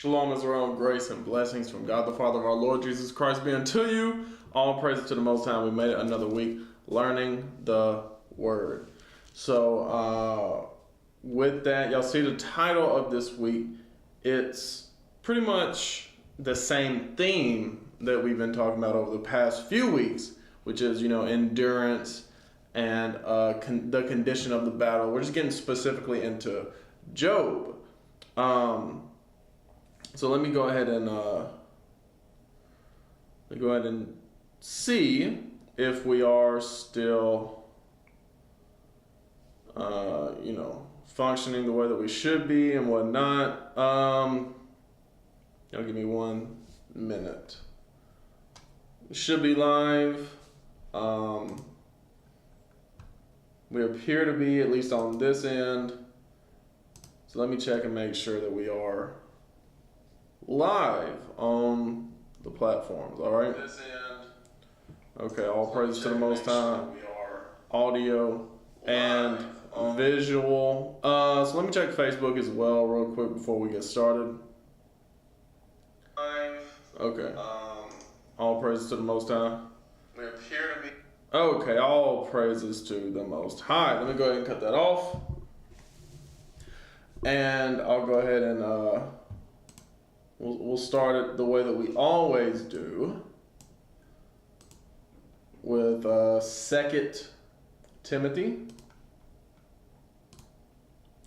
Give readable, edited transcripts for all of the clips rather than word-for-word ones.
Shalom Israel, grace and blessings from God the Father of our Lord Jesus Christ be unto you. All praise to the Most High. We made it another week learning the Word. So with that, y'all see the title of this week. It's pretty much the same theme that we've been talking about over the past few weeks, which is, endurance and the condition of the battle. We're just getting specifically into Job. So let me go ahead and see if we are still, functioning the way that we should be and whatnot. Y'all give me 1 minute. It should be live. We appear to be, at least on this end. So let me check and make sure that we are live on the platforms, all right? This end. Okay, all praise to the Most High. Audio and visual. So let me check Facebook as well real quick before we get started. Okay. All praises to the Most High. We appear to be. Okay, all praises to the Most High. Let me go ahead and cut that off. And I'll go ahead and we'll start it the way that we always do with 2 Timothy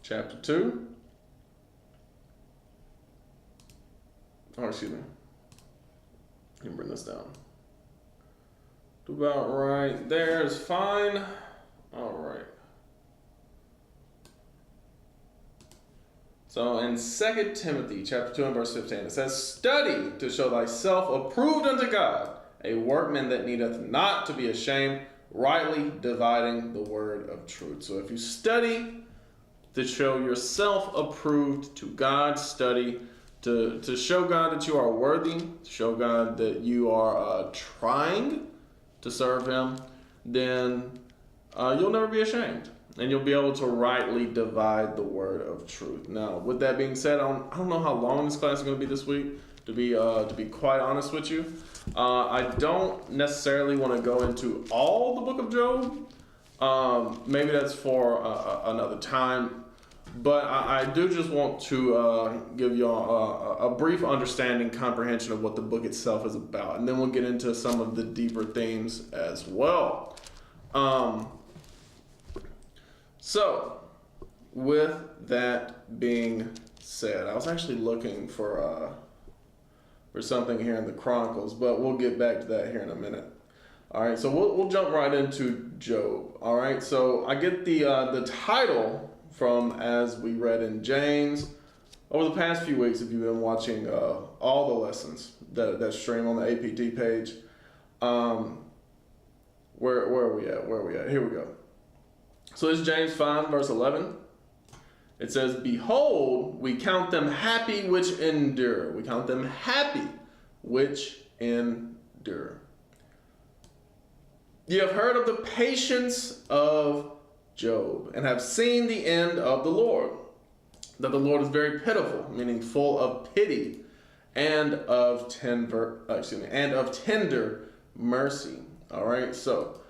chapter 2. Oh, excuse me. Let me bring this down. Do about right there is fine. All right. So in 2 Timothy chapter 2 and verse 15, it says, "Study to show thyself approved unto God, a workman that needeth not to be ashamed, rightly dividing the word of truth." So if you study to show yourself approved to God, study to show God that you are worthy, to show God that you are trying to serve Him, then you'll never be ashamed. And you'll be able to rightly divide the word of truth. Now, with that being said, I don't know how long this class is going to be this week, to be quite honest with you. I don't necessarily want to go into all the book of Job. Maybe that's for another time. But I do just want to give you a brief understanding, comprehension of what the book itself is about. And then we'll get into some of the deeper themes as well. So, with that being said, I was actually looking for something here in the Chronicles, but we'll get back to that here in a minute. All right, so we'll jump right into Job. All right, so I get the title from, as we read in James over the past few weeks. If you've been watching all the lessons that stream on the APT page, where are we at? Here we go. So it's James 5, verse 11. It says, "Behold, we count them happy which endure." We count them happy which endure. "You have heard of the patience of Job, and have seen the end of the Lord, that the Lord is very pitiful," meaning full of pity, and of tender mercy. All right, so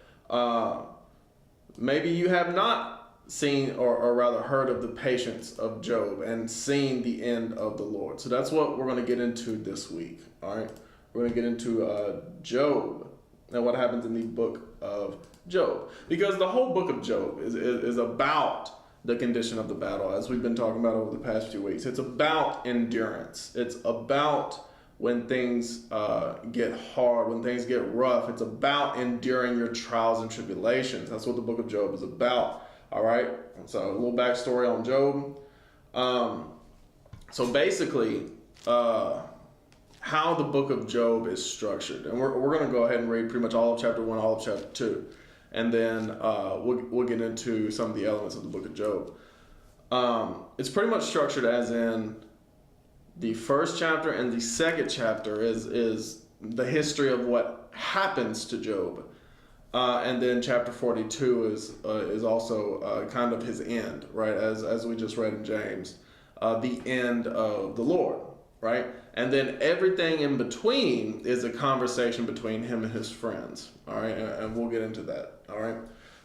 maybe you have not seen or rather heard of the patience of Job and seen the end of the Lord. So that's what we're going to get into this week. All right, we're going to get into Job and what happens in the book of Job, because the whole book of Job is about the condition of the battle, as we've been talking about over the past few weeks. It's about endurance. It's about when things get hard, when things get rough. It's about enduring your trials and tribulations. That's what the book of Job is about. All right, so a little backstory on Job. So basically, how the book of Job is structured, and we're going to go ahead and read pretty much all of chapter 1, all of chapter 2, and then we'll get into some of the elements of the book of Job. It's pretty much structured as in the first chapter and the second chapter is the history of what happens to Job. And then chapter 42 is also kind of his end, right? As we just read in James, the end of the Lord, right? And then everything in between is a conversation between him and his friends, all right? And we'll get into that, all right?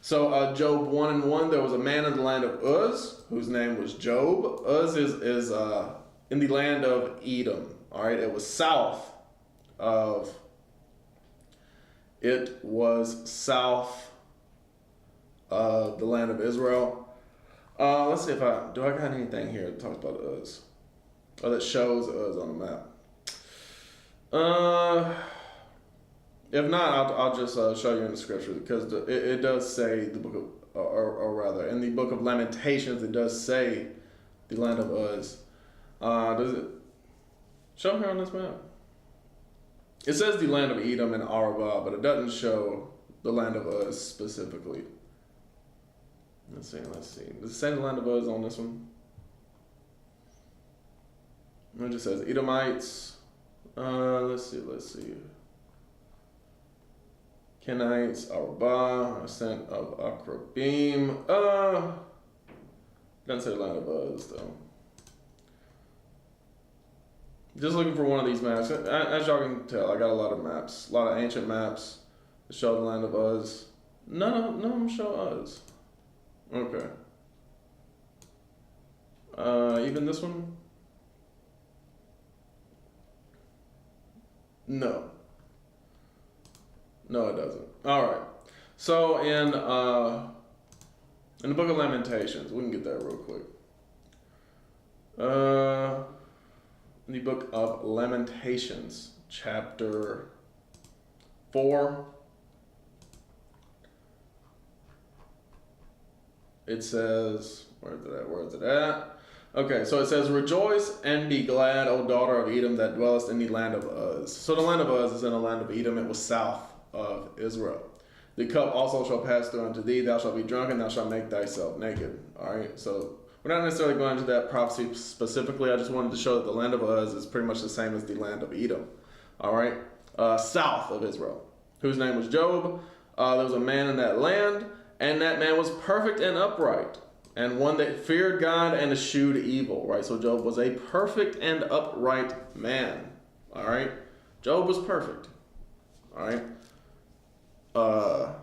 So Job 1:1, there was a man in the land of Uz, whose name was Job. Uz is in the land of Edom, all right? It was south of the land of Israel. Let's see if I got anything here that talks about Uz, or that shows Uz on the map. If not, I'll just show you in the scripture, because it does say the book of, or rather, in the book of Lamentations, it does say the land of Uz. Does it show here on this map? It says the land of Edom and Arabah, but it doesn't show the land of Uz specifically. Let's see. Does it say the land of Uz on this one? It just says Edomites. Let's see. Kenites, Arabah, ascent of Akrabim. Doesn't say the land of Uz though. Just looking for one of these maps. As y'all can tell, I got a lot of maps, a lot of ancient maps that show the land of Uz. None of them show Uz. Okay. Even this one? No, it doesn't. All right. So in the book of Lamentations, we can get that real quick. In the book of Lamentations, chapter 4, it says, where is it at? Okay, so it says, "Rejoice and be glad, O daughter of Edom, that dwellest in the land of Uz." So the land of Uz is in the land of Edom. It was south of Israel. "The cup also shall pass through unto thee. Thou shalt be drunk, and thou shalt make thyself naked." All right, so we're not necessarily going into that prophecy specifically. I just wanted to show that the land of Uz is pretty much the same as the land of Edom. All right, south of Israel, whose name was Job. There was a man in that land, and that man was perfect and upright, and one that feared God and eschewed evil, right? So Job was a perfect and upright man, all right? Job was perfect, all right? A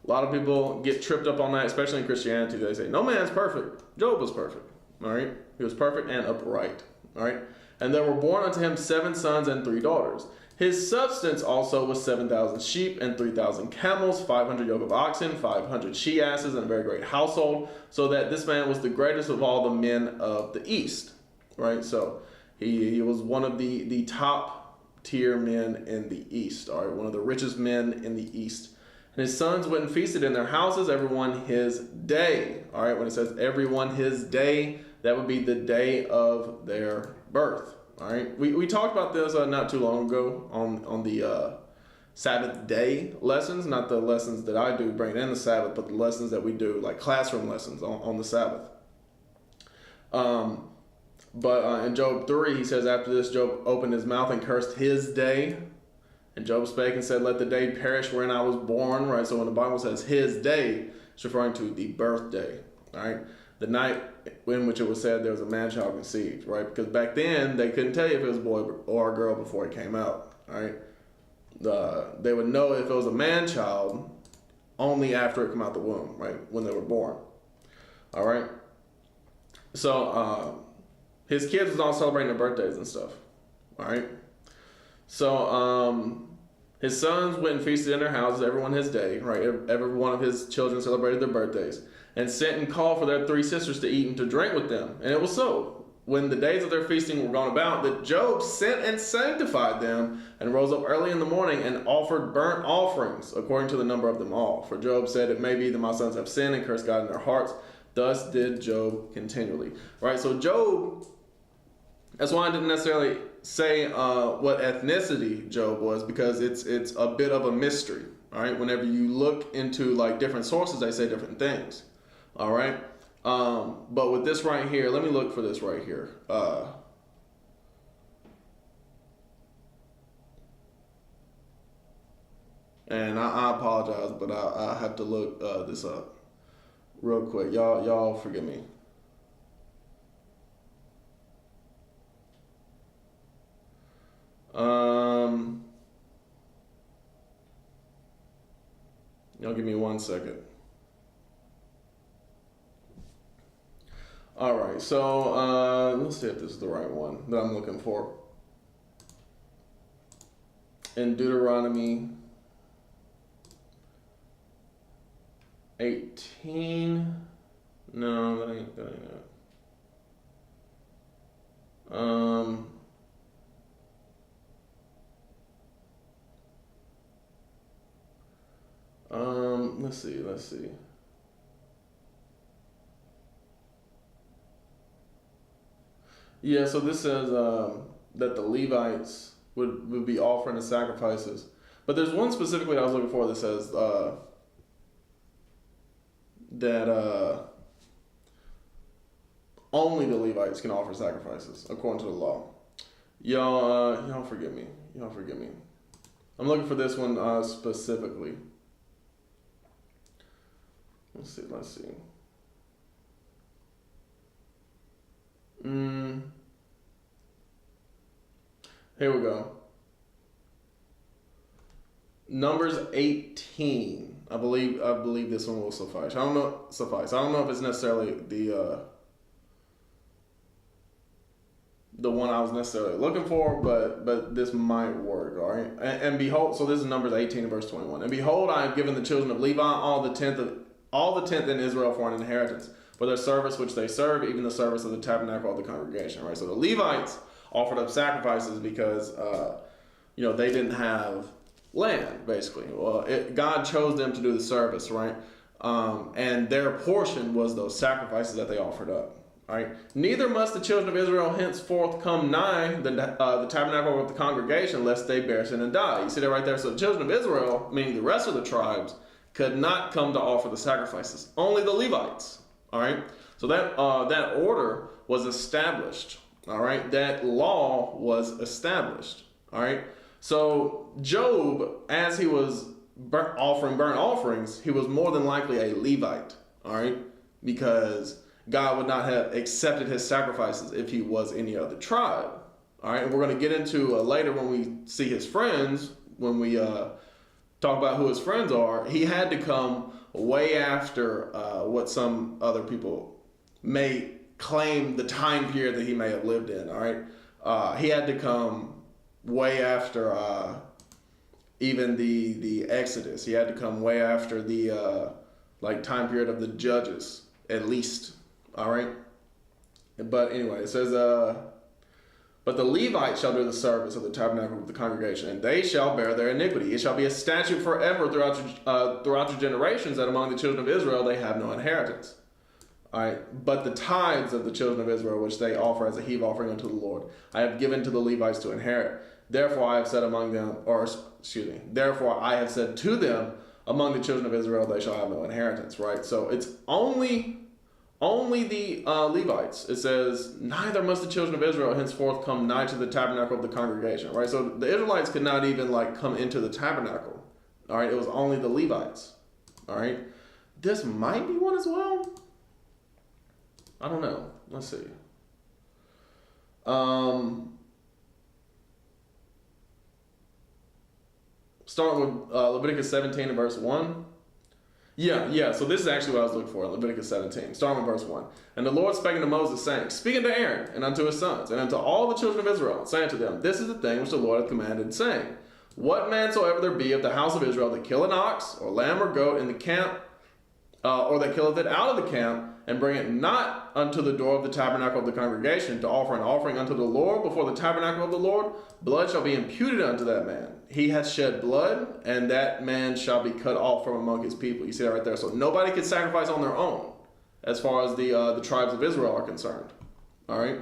lot of people get tripped up on that, especially in Christianity. They say, no man's perfect. Job was perfect, all right? He was perfect and upright, all right? "And there were born unto him 7 sons and 3 daughters. His substance also was 7,000 sheep and 3,000 camels, 500 yoke of oxen, 500 she-asses, and a very great household, so that this man was the greatest of all the men of the East." Right? So he was one of the top tier men in the East, all right? One of the richest men in the East. "And his sons went and feasted in their houses, everyone his day." All right? When it says everyone his day, that would be the day of their birth. All right, we talked about this not too long ago on the Sabbath day lessons, not the lessons that I do bring in the Sabbath, but the lessons that we do, like classroom lessons on the Sabbath. But in Job 3, he says, "After this, Job opened his mouth and cursed his day. And Job spake and said, Let the day perish wherein I was born." Right, so when the Bible says his day, it's referring to the birthday. All right, the night in which it was said there was a man child conceived, right? Because back then they couldn't tell you if it was a boy or a girl before it came out, all right? They would know if it was a man child only after it came out the womb, right? When they were born, all right? So his kids was all celebrating their birthdays and stuff, all right? So his sons went and feasted in their houses, everyone his day, right? Every one of his children celebrated their birthdays, and sent and called for their 3 sisters to eat and to drink with them. And it was so, when the days of their feasting were gone about, that Job sent and sanctified them, and rose up early in the morning, and offered burnt offerings, according to the number of them all. For Job said, "It may be that my sons have sinned and cursed God in their hearts." Thus did Job continually. Right, so Job, that's why I didn't necessarily say what ethnicity Job was, because it's a bit of a mystery. All right, whenever you look into like different sources, they say different things. All right, but with this right here, let me look for this right here. And I apologize, but I have to look this up real quick. Y'all forgive me. Y'all give me 1 second. All right, so let's see if this is the right one that I'm looking for. In Deuteronomy 18. No, that ain't it. Let's see. Yeah, so this says that the Levites would be offering the sacrifices. But there's one specifically I was looking for that says that only the Levites can offer sacrifices according to the law. Y'all forgive me. I'm looking for this one specifically. Let's see. Here we go. Numbers 18. I believe this one will suffice. I don't know if it's necessarily the one I was necessarily looking for, but this might work, all right? And behold, so this is Numbers 18 and verse 21. And behold, I have given the children of Levi all the tenth in Israel for an inheritance, for their service which they serve, even the service of the tabernacle of the congregation, right? So the Levites offered up sacrifices because, they didn't have land, basically. Well, God chose them to do the service, right? And their portion was those sacrifices that they offered up. All right. Neither must the children of Israel henceforth come nigh the tabernacle of the congregation, lest they bear sin and die. You see that right there? So the children of Israel, meaning the rest of the tribes, could not come to offer the sacrifices. Only the Levites. All right. So that order was established. All right. That law was established. All right. So Job, as he was offering burnt offerings, he was more than likely a Levite. All right. Because God would not have accepted his sacrifices if he was any other tribe. All right, and we're going to get into later when we see his friends, when we talk about who his friends are, he had to come way after what some other people may claim the time period that he may have lived in. All right, he had to come way after even the Exodus. He had to come way after the time period of the Judges, at least. All right. But anyway, it says, but the Levites shall do the service of the tabernacle of the congregation, and they shall bear their iniquity. It shall be a statute forever throughout your generations that among the children of Israel they have no inheritance. All right. But the tithes of the children of Israel, which they offer as a heave offering unto the Lord, I have given to the Levites to inherit. Therefore I have said therefore I have said to them, among the children of Israel they shall have no inheritance. Right. So it's only the Levites. It says, neither must the children of Israel henceforth come nigh to the tabernacle of the congregation, right? So the Israelites could not even come into the tabernacle, all right? It was only the Levites, all right? This might be one as well. I don't know. Let's see. Starting with Leviticus 17 and verse 1. Yeah. So this is actually what I was looking for in Leviticus 17, starting with verse 1. And the Lord spake unto Moses, saying, Speak unto Aaron, and unto his sons, and unto all the children of Israel, saying to them, This is the thing which the Lord hath commanded, saying, What man soever there be of the house of Israel that kill an ox, or lamb, or goat in the camp, or that killeth it out of the camp, and bring it not unto the door of the tabernacle of the congregation to offer an offering unto the Lord before the tabernacle of the Lord, blood shall be imputed unto that man. He hath shed blood, and that man shall be cut off from among his people. You see that right there? So nobody can sacrifice on their own as far as the tribes of Israel are concerned. All right?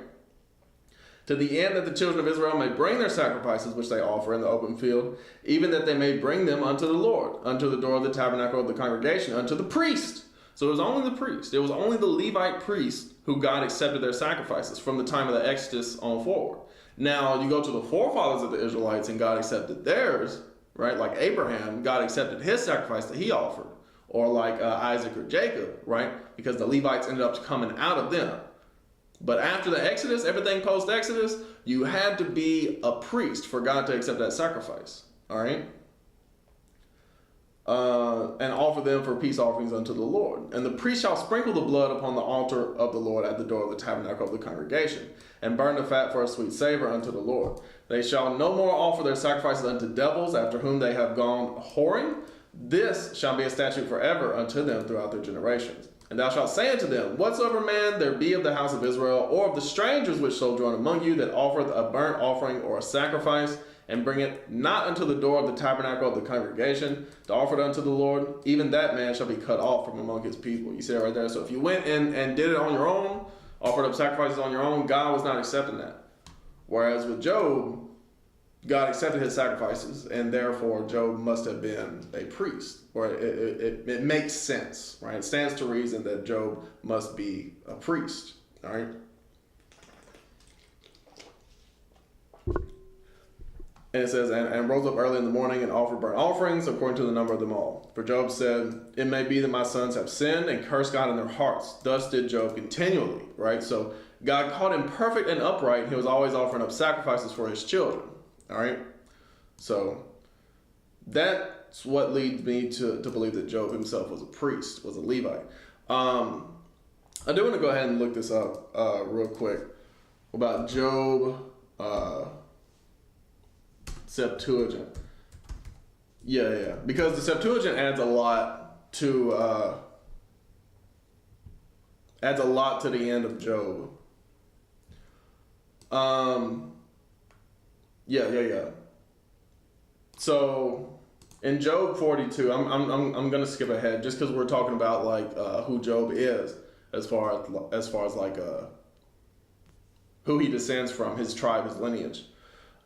To the end that the children of Israel may bring their sacrifices which they offer in the open field, even that they may bring them unto the Lord, unto the door of the tabernacle of the congregation, unto the priest. So it was only the priest. It was only the Levite priest who God accepted their sacrifices from the time of the Exodus on forward. Now, you go to the forefathers of the Israelites and God accepted theirs, right? Like Abraham, God accepted his sacrifice that he offered. Or like Isaac or Jacob, right? Because the Levites ended up coming out of them. But after the Exodus, everything post-Exodus, you had to be a priest for God to accept that sacrifice. All right? and offer them for peace offerings unto the Lord. And the priest shall sprinkle the blood upon the altar of the Lord at the door of the tabernacle of the congregation, and burn the fat for a sweet savor unto the Lord. They shall no more offer their sacrifices unto devils, after whom they have gone whoring. This shall be a statute forever unto them throughout their generations. And thou shalt say unto them, whatsoever man there be of the house of Israel, or of the strangers which sojourn among you, that offereth a burnt offering or a sacrifice, and bring it not unto the door of the tabernacle of the congregation to offer it unto the Lord, even that man shall be cut off from among his people. You see it right there. So if you went in and did it on your own, offered up sacrifices on your own, God was not accepting that. Whereas with Job, God accepted his sacrifices, and therefore Job must have been a priest. Or it makes sense, right? It stands to reason that Job must be a priest, all right? And it says, and rose up early in the morning and offered burnt offerings according to the number of them all. For Job said, it may be that my sons have sinned and cursed God in their hearts. Thus did Job continually, right? So God called him perfect and upright. He was always offering up sacrifices for his children, all right? So that's what leads me to believe that Job himself was a priest, was a Levite. I do want to go ahead and look this up real quick about Job Septuagint. Yeah. Because the Septuagint adds a lot to the end of Job. Yeah. So in Job 42, I'm gonna skip ahead just because we're talking about like who Job is as far as like who he descends from, his tribe, his lineage.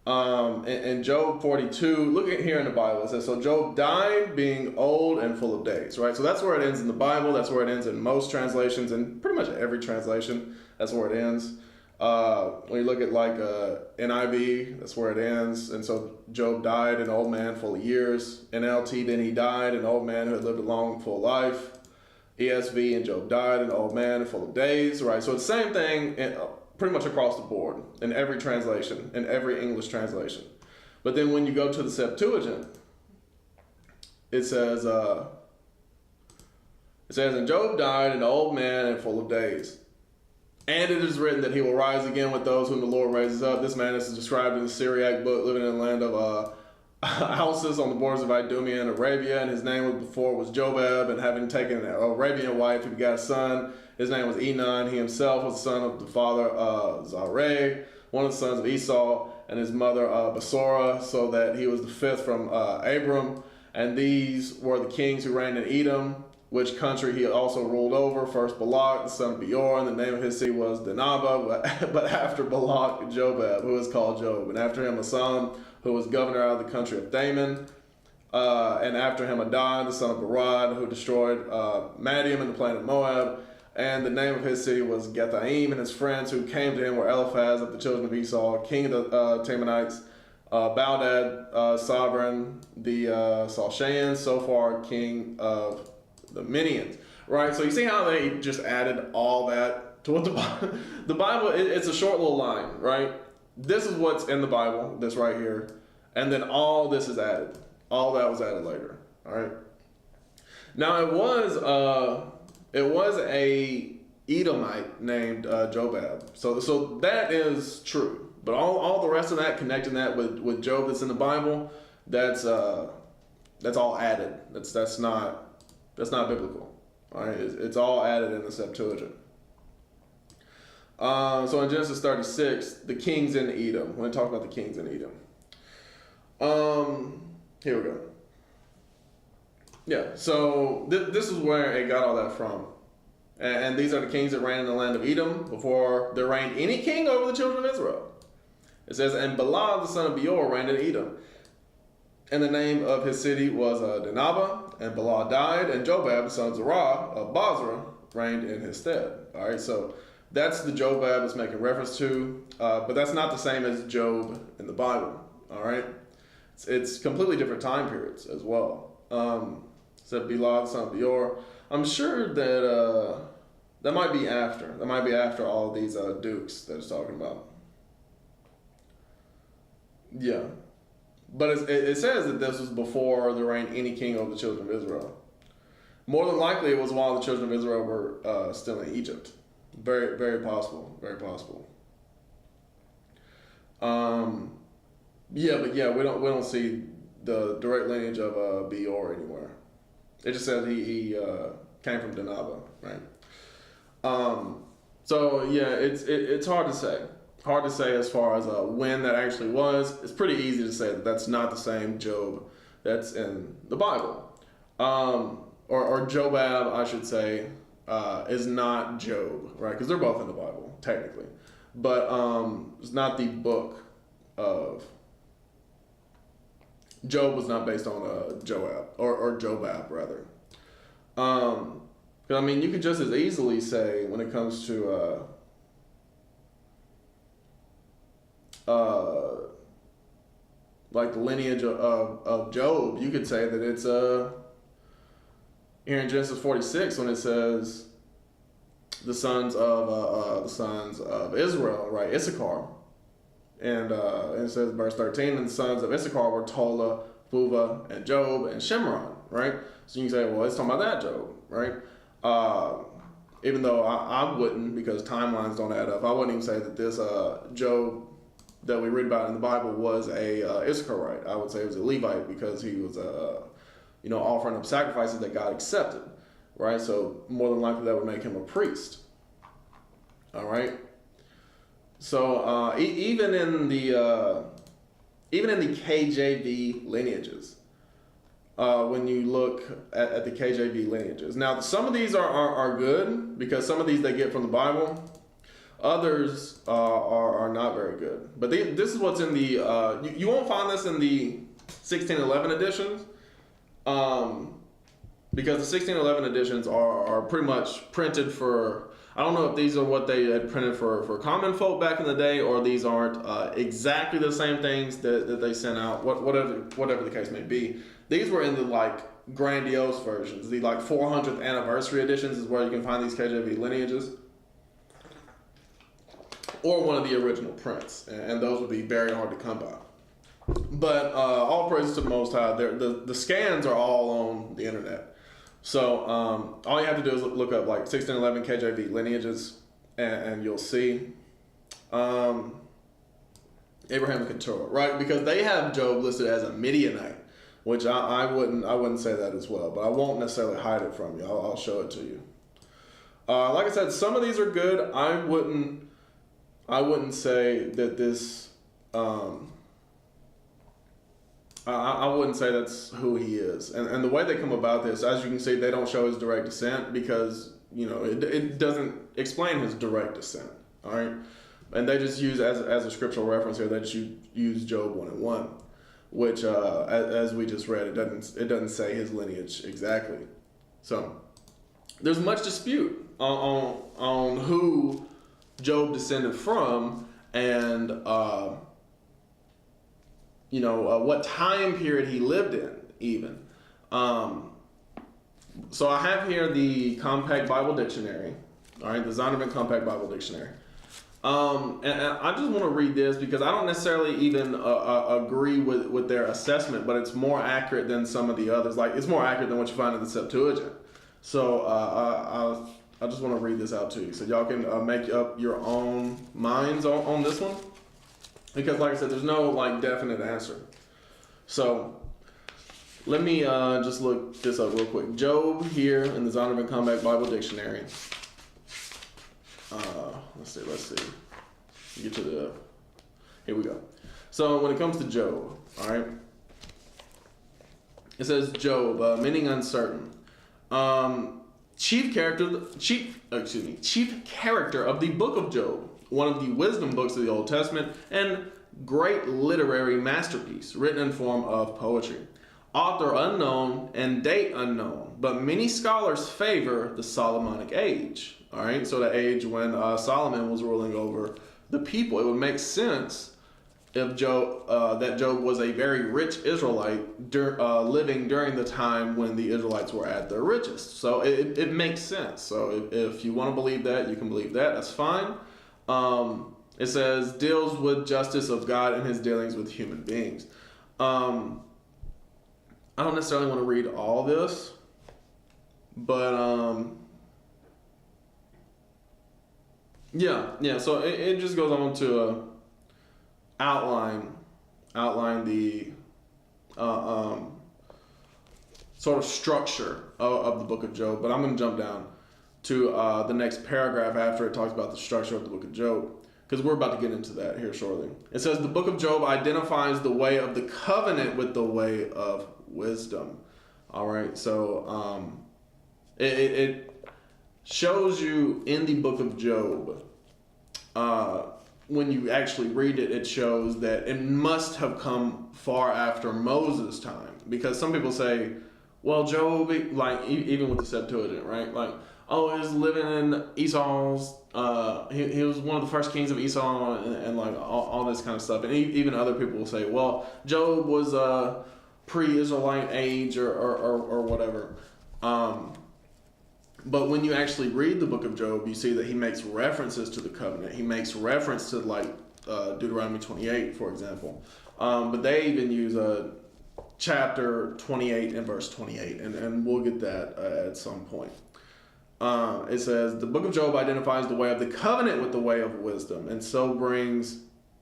In Job 42, look at here in the Bible, it says, so Job died being old and full of days, right? So that's where it ends in the Bible. That's where it ends in most translations, and pretty much every translation, that's where it ends. When you look at like NIV, that's where it ends. And so Job died an old man full of years. NLT, then he died an old man who had lived a long, full life. ESV, and Job died an old man full of days, right? So it's the same thing pretty much across the board in every translation, in every English translation. But then when you go to the Septuagint, it says, and Job died an old man and full of days. And it is written that he will rise again with those whom the Lord raises up. This man is described in the Syriac book, living in the land of houses on the borders of Idumea and Arabia. And his name was Jobab, and having taken an Arabian wife, he begot a son. His name was Enon. He himself was the son of the father Zareh, one of the sons of Esau, and his mother Basora, so that he was the fifth from Abram. And these were the kings who reigned in Edom, which country he also ruled over. First Balak, the son of Beor, and the name of his city was Dinaba. But after Balak, Jobab, who is called Job. And after him, Asam, who was governor out of the country of Thaman. And after him, Adad, the son of Barad, who destroyed Madian in the plain of Moab. And the name of his city was Gethaim, and his friends who came to him were Eliphaz of the children of Esau, king of the Temanites, Baldad, sovereign, the Salshaeans, Sophar, king of the Minians. Right, so you see how they just added all that to what the Bible, it's a short little line, right? This is what's in the Bible, this right here, and then all this is added. All that was added later, all right? Now it was a Edomite named Jobab. So that is true. But all the rest of that, connecting that with Job that's in the Bible, that's all added. That's not biblical. All right, it's all added in the Septuagint. So in Genesis 36, the kings in Edom. We're going to talk about the kings in Edom. Here we go. Yeah, so this is where it got all that from. And these are the kings that reigned in the land of Edom before there reigned any king over the children of Israel. It says, and Bala, the son of Beor, reigned in Edom. And the name of his city was Dinaba, and Bala died, and Jobab, the son of Zerah of Basra, reigned in his stead. All right, so that's the Jobab it's making reference to, but that's not the same as Job in the Bible. All right, it's completely different time periods as well. Said Bala, the son of Beor. I'm sure that that might be after. That might be after all these dukes that it's talking about. Yeah. But it says that this was before there reigned any king over the children of Israel. More than likely, it was while the children of Israel were still in Egypt. Very, very possible. Very possible. We don't see the direct lineage of Beor anywhere. It just says he came from Dinaba, right? It's hard to say. Hard to say as far as when that actually was. It's pretty easy to say that that's not the same Job that's in the Bible. Or Jobab, I should say, is not Job, right? Because they're both in the Bible, technically. But it's not the book of... Job was not based on Joab, or Jobab, rather. I mean, you could just as easily say, when it comes to... like the lineage of Job, you could say that it's here in Genesis 46 when it says the sons of Israel, right? Issachar, and it says verse 13, and the sons of Issachar were Tola, Puvah, and Job, and Shimron, right? So you can say, well, it's talking about that Job, right? Even though I wouldn't, because timelines don't add up, I wouldn't even say that this Job that we read about in the Bible was a Issacharite. I would say it was a Levite because he was offering up sacrifices that God accepted, right? So more than likely that would make him a priest. All right. So even in the KJV lineages, when you look at the KJV lineages, now some of these are good because some of these they get from the Bible. Others are not very good. But this is what's in the... you won't find this in the 1611 editions because the 1611 editions are pretty much printed for... I don't know if these are what they had printed for common folk back in the day, or these aren't exactly the same things that they sent out, whatever the case may be. These were in the grandiose versions. The 400th anniversary editions is where you can find these KJV lineages. Or one of the original prints, and those would be very hard to come by. But all praises to the Most High. The scans are all on the internet. So all you have to do is look up 1611 KJV lineages, and you'll see Abraham and Keturah, right? Because they have Job listed as a Midianite, which I wouldn't say that as well, but I won't necessarily hide it from you. I'll show it to you. Like I said, some of these are good. I wouldn't say that this... I wouldn't say that's who he is. And the way they come about this, as you can see, they don't show his direct descent because, it doesn't explain his direct descent, all right? And they just use, as a scriptural reference here, they just use Job 1:1, which, as we just read, it doesn't say his lineage exactly. So there's much dispute on who Job descended from, and what time period he lived in, even. So I have here the Compact Bible Dictionary, all right, the Zondervan Compact Bible Dictionary. And I just want to read this because I don't necessarily even agree with their assessment, but it's more accurate than some of the others. It's more accurate than what you find in the Septuagint. So I just want to read this out to you so y'all can make up your own minds on this one. Because like I said, there's no definite answer. So let me just look this up real quick. Job here in the Zondervan Compact Bible Dictionary. Let's see. Get to the... Here we go. So when it comes to Job, all right, it says Job, meaning uncertain. Chief character of the book of Job, one of the wisdom books of the Old Testament, and great literary masterpiece written in form of poetry. Author unknown and date unknown, but many scholars favor the Solomonic age. All right, so the age when Solomon was ruling over the people. It would make sense if that Job was a very rich Israelite living during the time when the Israelites were at their richest. So it makes sense. So if you want to believe that, you can believe that. That's fine. It says, deals with justice of God and his dealings with human beings. I don't necessarily want to read all this, but yeah. So it just goes on to outline the sort of structure of the book of Job. But I'm going to jump down to the next paragraph after it talks about the structure of the book of Job, because we're about to get into that here shortly. It says the book of Job identifies the way of the covenant with the way of wisdom. All right, so it shows you in the book of Job, when you actually read it, it shows that it must have come far after Moses' time, because some people say, well, Job, like even with the Septuagint, right? Like, oh, he was living in Esau's, he was one of the first kings of Esau, and like all this kind of stuff. And even other people will say, well, Job was a pre-Israelite age or whatever. But when you actually read the book of Job, you see that he makes references to the covenant. He makes reference to like Deuteronomy 28, for example. But they even use chapter 28 and verse 28, and we'll get that at some point. It says, the book of Job identifies the way of the covenant with the way of wisdom, and so brings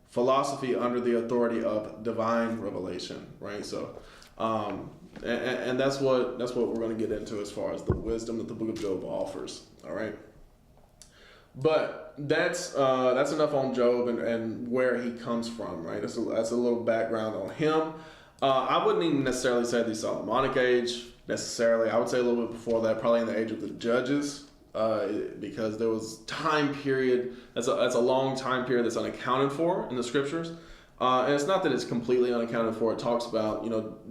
philosophy under the authority of divine revelation, right? So, and that's what we're going to get into as far as the wisdom that the book of Job offers, all right? But that's enough on Job and where he comes from, right? That's a little background on him. I wouldn't even necessarily say the Solomonic age necessarily. I would say a little bit before that, probably in the age of the Judges, because there was time period. That's a long time period that's unaccounted for in the scriptures. And it's not that it's completely unaccounted for. It talks about,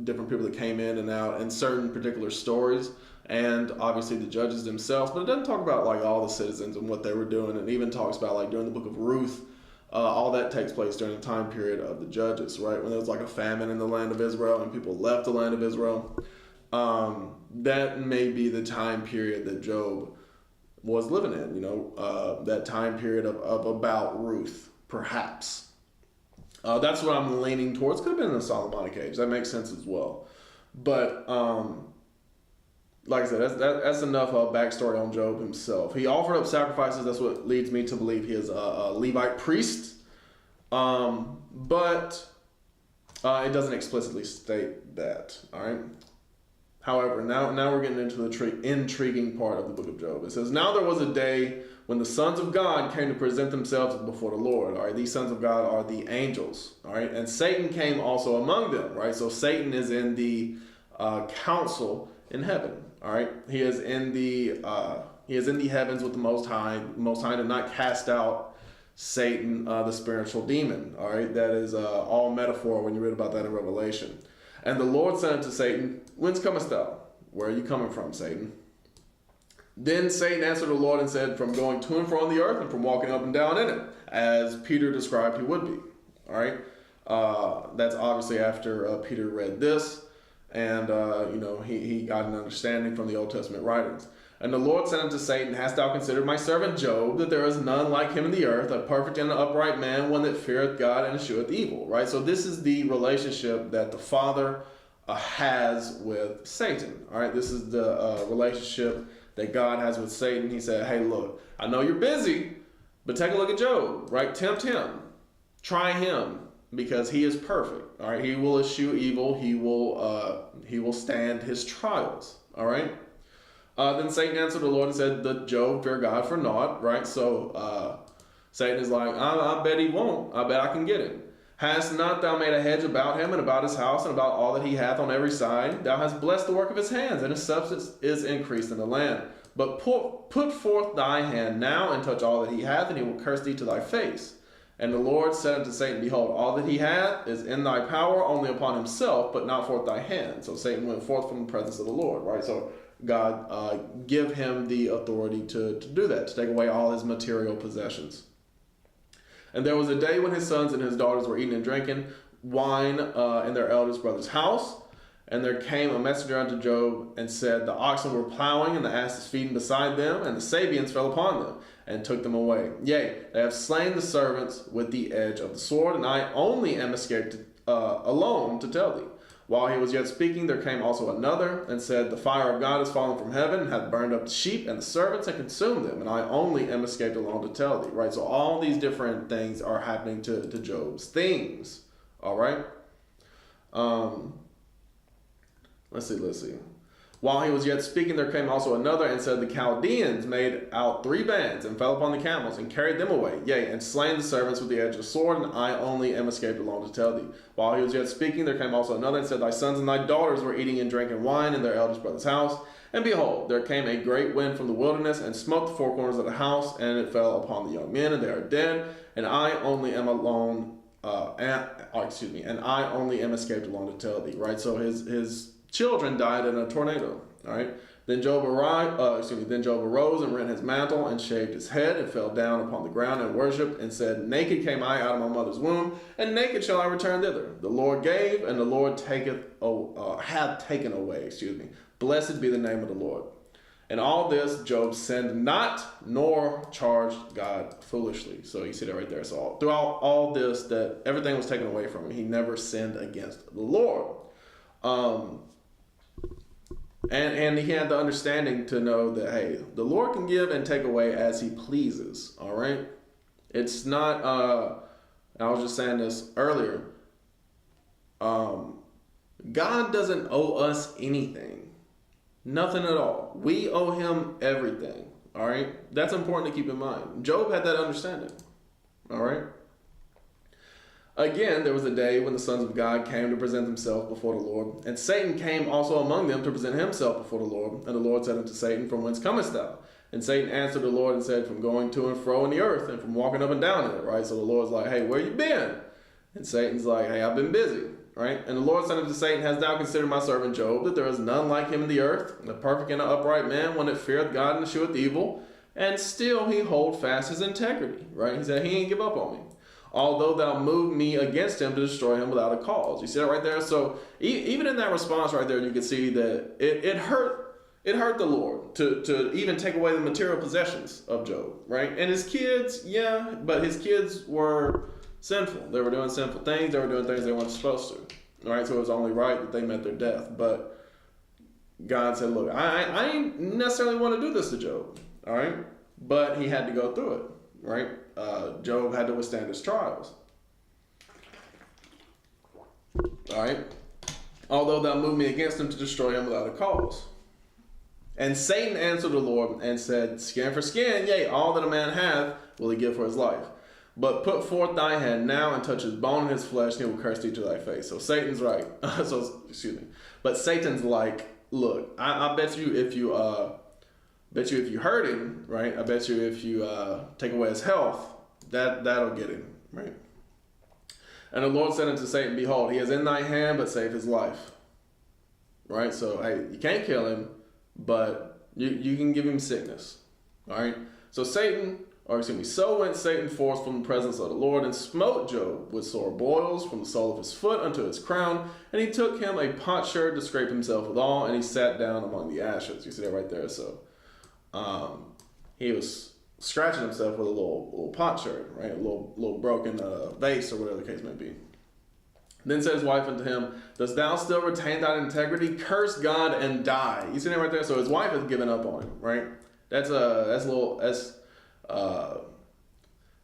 different people that came in and out and certain particular stories, and obviously the judges themselves. But it doesn't talk about like all the citizens and what they were doing. And even talks about like during the book of Ruth, all that takes place during the time period of the judges, right? When there was like a famine in the land of Israel and people left the land of Israel. That may be the time period that Job was living in, that time period of about Ruth, perhaps. That's what I'm leaning towards. Could have been in the Solomonic age. That makes sense as well. But like I said, that's enough backstory on Job himself. He offered up sacrifices. That's what leads me to believe he is a Levite priest. But it doesn't explicitly state that. All right. However, now we're getting into the intriguing part of the book of Job. It says, now there was a day when the sons of God came to present themselves before the Lord. All right, these sons of God are the angels. All right, and Satan came also among them. Right, so Satan is in the council in heaven. All right, he is in the heavens with the Most High. The Most High did not cast out Satan, the spiritual demon. All right, that is all metaphor when you read about that in Revelation. And the Lord said unto Satan, whence comest thou? Where are you coming from, Satan? Then Satan answered the Lord and said, from going to and fro on the earth and from walking up and down in it, as Peter described he would be. All right? That's obviously after Peter read this, and he got an understanding from the Old Testament writings. And the Lord said unto Satan, hast thou considered my servant Job, that there is none like him in the earth, a perfect and an upright man, one that feareth God and escheweth evil, right? So this is the relationship that the Father has with Satan, all right? This is the relationship that God has with Satan. He said, hey, look, I know you're busy, but take a look at Job, right? Tempt him. Try him, because he is perfect, all right? He will eschew evil. He will stand his trials, all right? Then Satan answered the Lord and said, that Job fear God for naught, right? So Satan is like, I bet he won't. I bet I can get him. Hast not thou made a hedge about him and about his house and about all that he hath on every side? Thou hast blessed the work of his hands, and his substance is increased in the land. But put forth thy hand now and touch all that he hath, and he will curse thee to thy face. And the Lord said unto Satan, behold, all that he hath is in thy power, only upon himself, but not forth thy hand. So Satan went forth from the presence of the Lord, right? So God give him the authority to do that, to take away all his material possessions. And there was a day when his sons and his daughters were eating and drinking wine in their eldest brother's house. And there came a messenger unto Job and said, the oxen were plowing and the asses feeding beside them, and the Sabeans fell upon them and took them away. Yea, they have slain the servants with the edge of the sword, and I only am escaped alone to tell thee. While he was yet speaking, there came also another, and said, The fire of God is fallen from heaven, and hath burned up the sheep and the servants, and consumed them, and I only am escaped alone to tell thee. Right? So all these different things are happening to Job's themes. All right? Let's see. While he was yet speaking, there came also another, and said, The Chaldeans made out 3 bands, and fell upon the camels, and carried them away, yea, and slain the servants with the edge of the sword, and I only am escaped alone to tell thee. While he was yet speaking, there came also another, and said, Thy sons and thy daughters were eating and drinking wine in their eldest brother's house. And behold, there came a great wind from the wilderness, and smote the 4 corners of the house, and it fell upon the young men, and they are dead, and I only am alone, and I only am escaped alone to tell thee. Right? So his children died in a tornado. All right. Then Job arose and rent his mantle and shaved his head and fell down upon the ground and worshipped and said, Naked came I out of my mother's womb, and naked shall I return thither. The Lord gave, and the Lord hath taken away. Blessed be the name of the Lord. And all this Job sinned not, nor charged God foolishly. So you see that right there. So throughout all this, that everything was taken away from him. He never sinned against the Lord. And he had the understanding to know that, hey, the Lord can give and take away as he pleases, all right? It's not, I was just saying this earlier, God doesn't owe us anything, nothing at all. We owe him everything, all right? That's important to keep in mind. Job had that understanding, all right? Again, there was a day when the sons of God came to present themselves before the Lord, and Satan came also among them to present himself before the Lord. And the Lord said unto Satan, From whence comest thou? And Satan answered the Lord and said, From going to and fro in the earth, and from walking up and down in it. Right? So the Lord's like, Hey, where you been? And Satan's like, Hey, I've been busy. Right? And the Lord said unto Satan, Hast thou considered my servant Job, that there is none like him in the earth, a perfect and an upright man, one that feareth God and escheweth evil, and still he hold fast his integrity. Right? He said, He ain't give up on me. Although thou moved me against him to destroy him without a cause. You see that right there? So even in that response right there, you can see that it hurt the Lord to even take away the material possessions of Job, right? And his kids, yeah, but his kids were sinful. They were doing sinful things. They were doing things they weren't supposed to, right? So it was only right that they met their death. But God said, look, I ain't necessarily want to do this to Job, all right? But he had to go through it, right? Job had to withstand his trials. All right. Although thou moved me against him to destroy him without a cause. And Satan answered the Lord and said, Skin for skin, yea, all that a man hath will he give for his life. But put forth thy hand now and touch his bone and his flesh, and he will curse thee to thy face. So Satan's right. But Satan's like, look, I bet you if you hurt him, right? I bet you if you take away his health, that'll get him, right? And the Lord said unto Satan, Behold, he is in thy hand, but save his life. Right? So, hey, you can't kill him, but you can give him sickness. All right? So so went Satan forth from the presence of the Lord, and smote Job with sore boils from the sole of his foot unto his crown. And he took him a potsherd to scrape himself withal, and he sat down among the ashes. You see that right there? So, he was scratching himself with a little potsherd, right? A little broken vase or whatever the case may be. Then said his wife unto him, Dost thou still retain thine integrity? Curse God and die. You see that right there? So his wife has given up on him, right? That's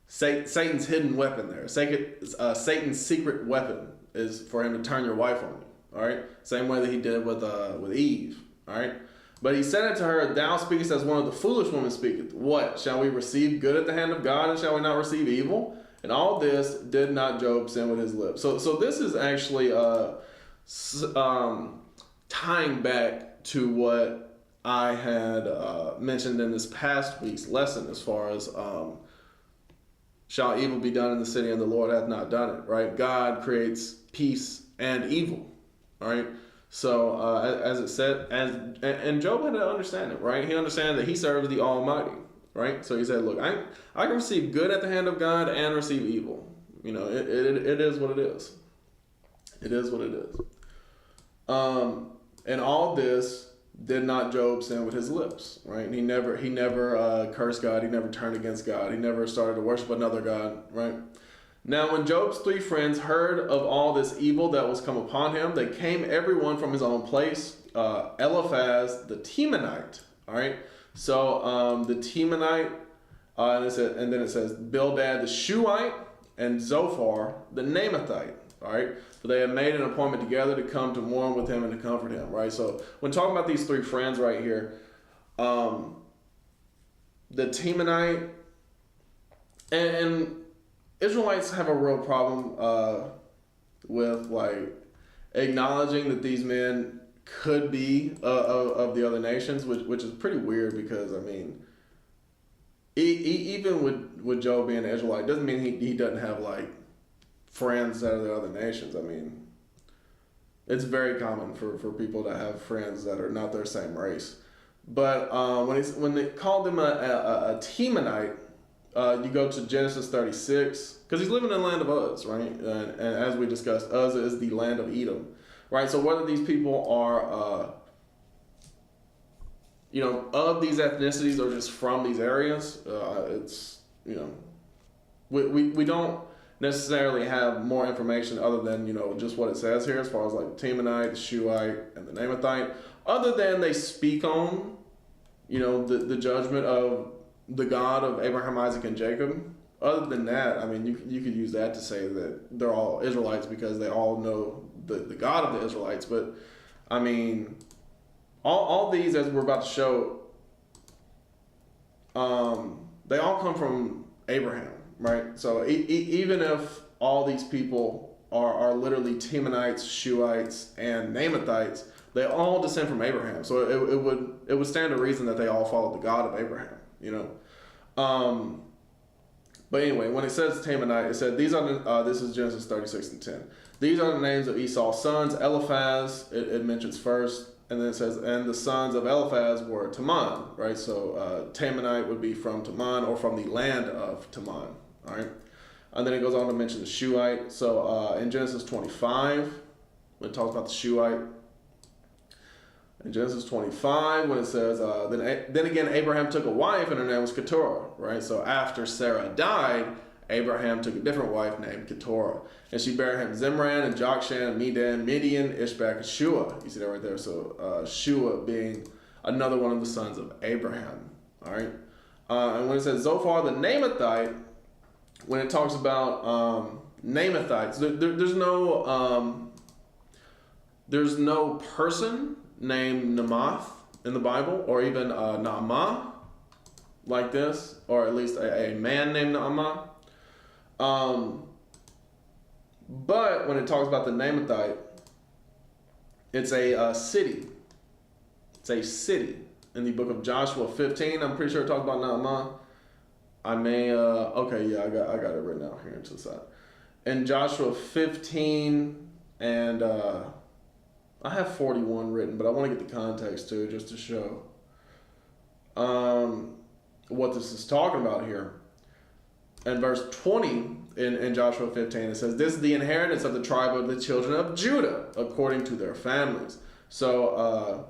Satan's hidden weapon there. Satan's secret weapon is for him to turn your wife on you. All right, same way that he did with Eve. All right. But he said unto her, Thou speakest as one of the foolish women speaketh. What? Shall we receive good at the hand of God, and shall we not receive evil? And all this did not Job sin with his lips. So this is actually tying back to what I had mentioned in this past week's lesson as far as shall evil be done in the city, and the Lord hath not done it, right? God creates peace and evil, all right? So, as it said, and Job had to understand it, right? He understood that he serves the Almighty, right? So he said, look, I can receive good at the hand of God and receive evil. You know, it is what it is. It is what it is. And all this did not Job sin with his lips, right? He never cursed God. He never turned against God. He never started to worship another God, right? Now, when Job's 3 friends heard of all this evil that was come upon him, they came everyone from his own place. Eliphaz the Temanite, all right? So the Temanite, and then it says Bildad the Shuhite and Zophar the Naamathite, all right? So they had made an appointment together to come to mourn with him and to comfort him, right? So when talking about these 3 friends right here, the Temanite, and Israelites have a real problem with like acknowledging that these men could be of the other nations, which is pretty weird because I mean, even with Job being an Israelite doesn't mean he doesn't have like friends that are the other nations. I mean, it's very common for people to have friends that are not their same race. But when they called him a Temanite. You go to Genesis 36, because he's living in the land of Uz, right? And as we discussed, Uz is the land of Edom, right? So whether these people are, of these ethnicities or just from these areas, it's, we don't necessarily have more information other than, just what it says here as far as like the Temanite, the Shuhite, and the Naamathite, other than they speak on, the judgment of the God of Abraham, Isaac, and Jacob. Other than that, I mean, you could use that to say that they're all Israelites because they all know the God of the Israelites. But, I mean, all these, as we're about to show, they all come from Abraham, right? So even if all these people are literally Temanites, Shuhites, and Naamathites, they all descend from Abraham. So it would stand to reason that they all followed the God of Abraham. But anyway, when it says Temanite, it said these are this is Genesis 36:10. These are the names of Esau's sons. Eliphaz, it mentions first, and then it says, and the sons of Eliphaz were Teman, right? So Temanite would be from Teman or from the land of Teman, all right? And then it goes on to mention the Shuhite. So in Genesis 25, when it talks about the Shuhite, in Genesis 25, when it says, then again, Abraham took a wife, and her name was Keturah, right? So after Sarah died, Abraham took a different wife named Keturah. And she bare him Zimran and Jokshan, Medan, Midian, Ishbak, and Shua. You see that right there? So Shua being another one of the sons of Abraham, all right? And when it says Zophar the Naamathite, when it talks about Naamathites, there's no person named Namath in the Bible, or even Naamah like this, or at least a man named Naamah. But when it talks about the Naamathite, it's a city. It's a city. In the book of Joshua 15, I'm pretty sure it talks about Naamah. I may, okay, yeah, I got it written out here to the side. In Joshua 15 and, I have 41 written, but I want to get the context too, just to show what this is talking about here. In verse 20 in Joshua 15, it says, this is the inheritance of the tribe of the children of Judah, according to their families. So,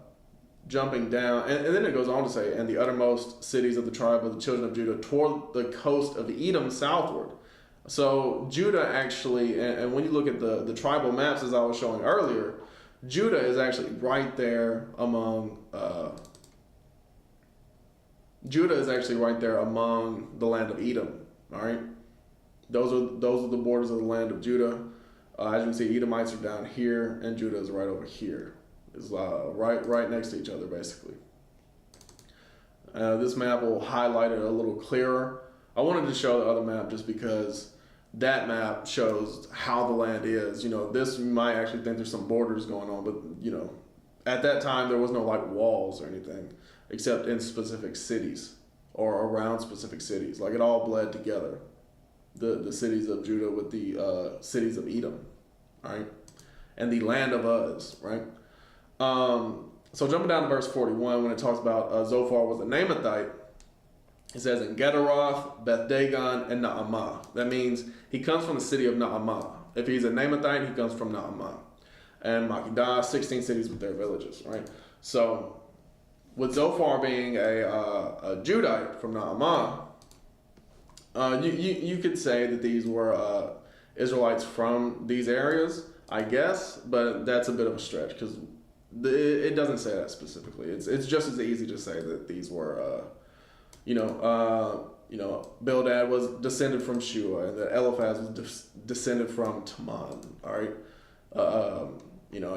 jumping down, and then it goes on to say, and the uttermost cities of the tribe of the children of Judah toward the coast of Edom southward. So Judah actually, and when you look at the tribal maps as I was showing earlier, Judah is actually right there among the land of Edom. All right, those are the borders of the land of Judah. As you can see, Edomites are down here, and Judah is right over here. It's right next to each other, basically. This map will highlight it a little clearer. I wanted to show the other map just because that map shows how the land is. This you might actually think there's some borders going on, but at that time there was no like walls or anything, except in specific cities or around specific cities. Like it all bled together. The cities of Judah with the cities of Edom, right, and the land of Uz, right. So jumping down to verse 41, when it talks about Zophar was a Naamathite, it says in Gederoth, Beth Dagon, and Naamah. That means he comes from the city of Naamah. If he's a Naamathite, he comes from Naamah. And Makkedah, 16 cities with their villages, right? So with Zophar being a Judite from Naamah, You could say that these were Israelites from these areas, I guess, but that's a bit of a stretch because it doesn't say that specifically. It's just as easy to say that these were, Bildad was descended from Shua, and that Eliphaz was descended from Teman. All right,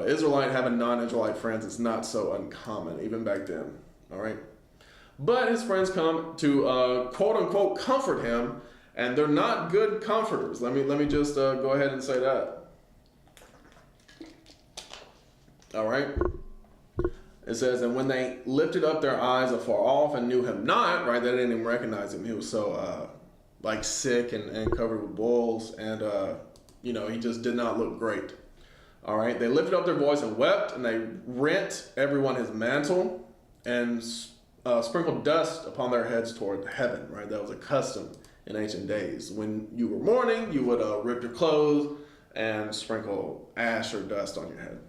Israelite having non-Israelite friends is not so uncommon even back then. All right. But his friends come to quote unquote comfort him, and they're not good comforters. Let me just go ahead and say that. All right. It says, and when they lifted up their eyes afar off and knew him not, right? They didn't even recognize him. He was so sick and covered with boils, and he just did not look great. All right. They lifted up their voice and wept, and they rent everyone his mantle and sprinkled dust upon their heads toward heaven, right? That was a custom in ancient days. When you were mourning, you would rip your clothes and sprinkle ash or dust on your head.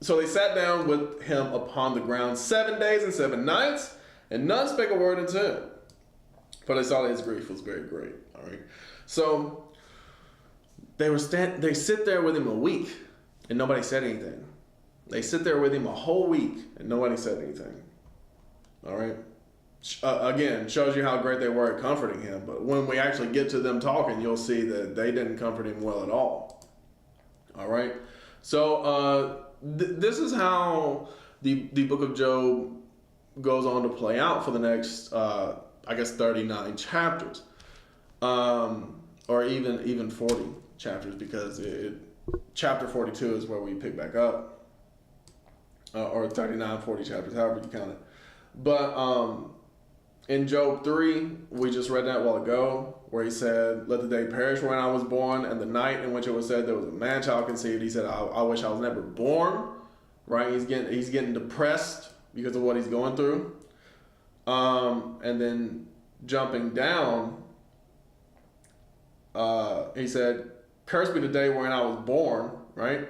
So they sat down with him upon the ground 7 days and 7 nights, and none spake a word unto him. For they saw that his grief was very great. All right. So they sit there with him a week, and nobody said anything. They sit there with him a whole week, and nobody said anything. All right. Again, shows you how great they were at comforting him. But when we actually get to them talking, you'll see that they didn't comfort him well at all. All right. So this is how the book of Job goes on to play out for the next, 39 chapters, or even 40 chapters, because chapter 42 is where we pick back up, or 39, 40 chapters, however you count it. But in Job 3, we just read that a while ago, where he said, let the day perish when I was born, and the night in which it was said there was a man-child conceived. He said, I wish I was never born, right? He's getting depressed because of what he's going through. And then jumping down, he said, cursed be the day wherein I was born, right?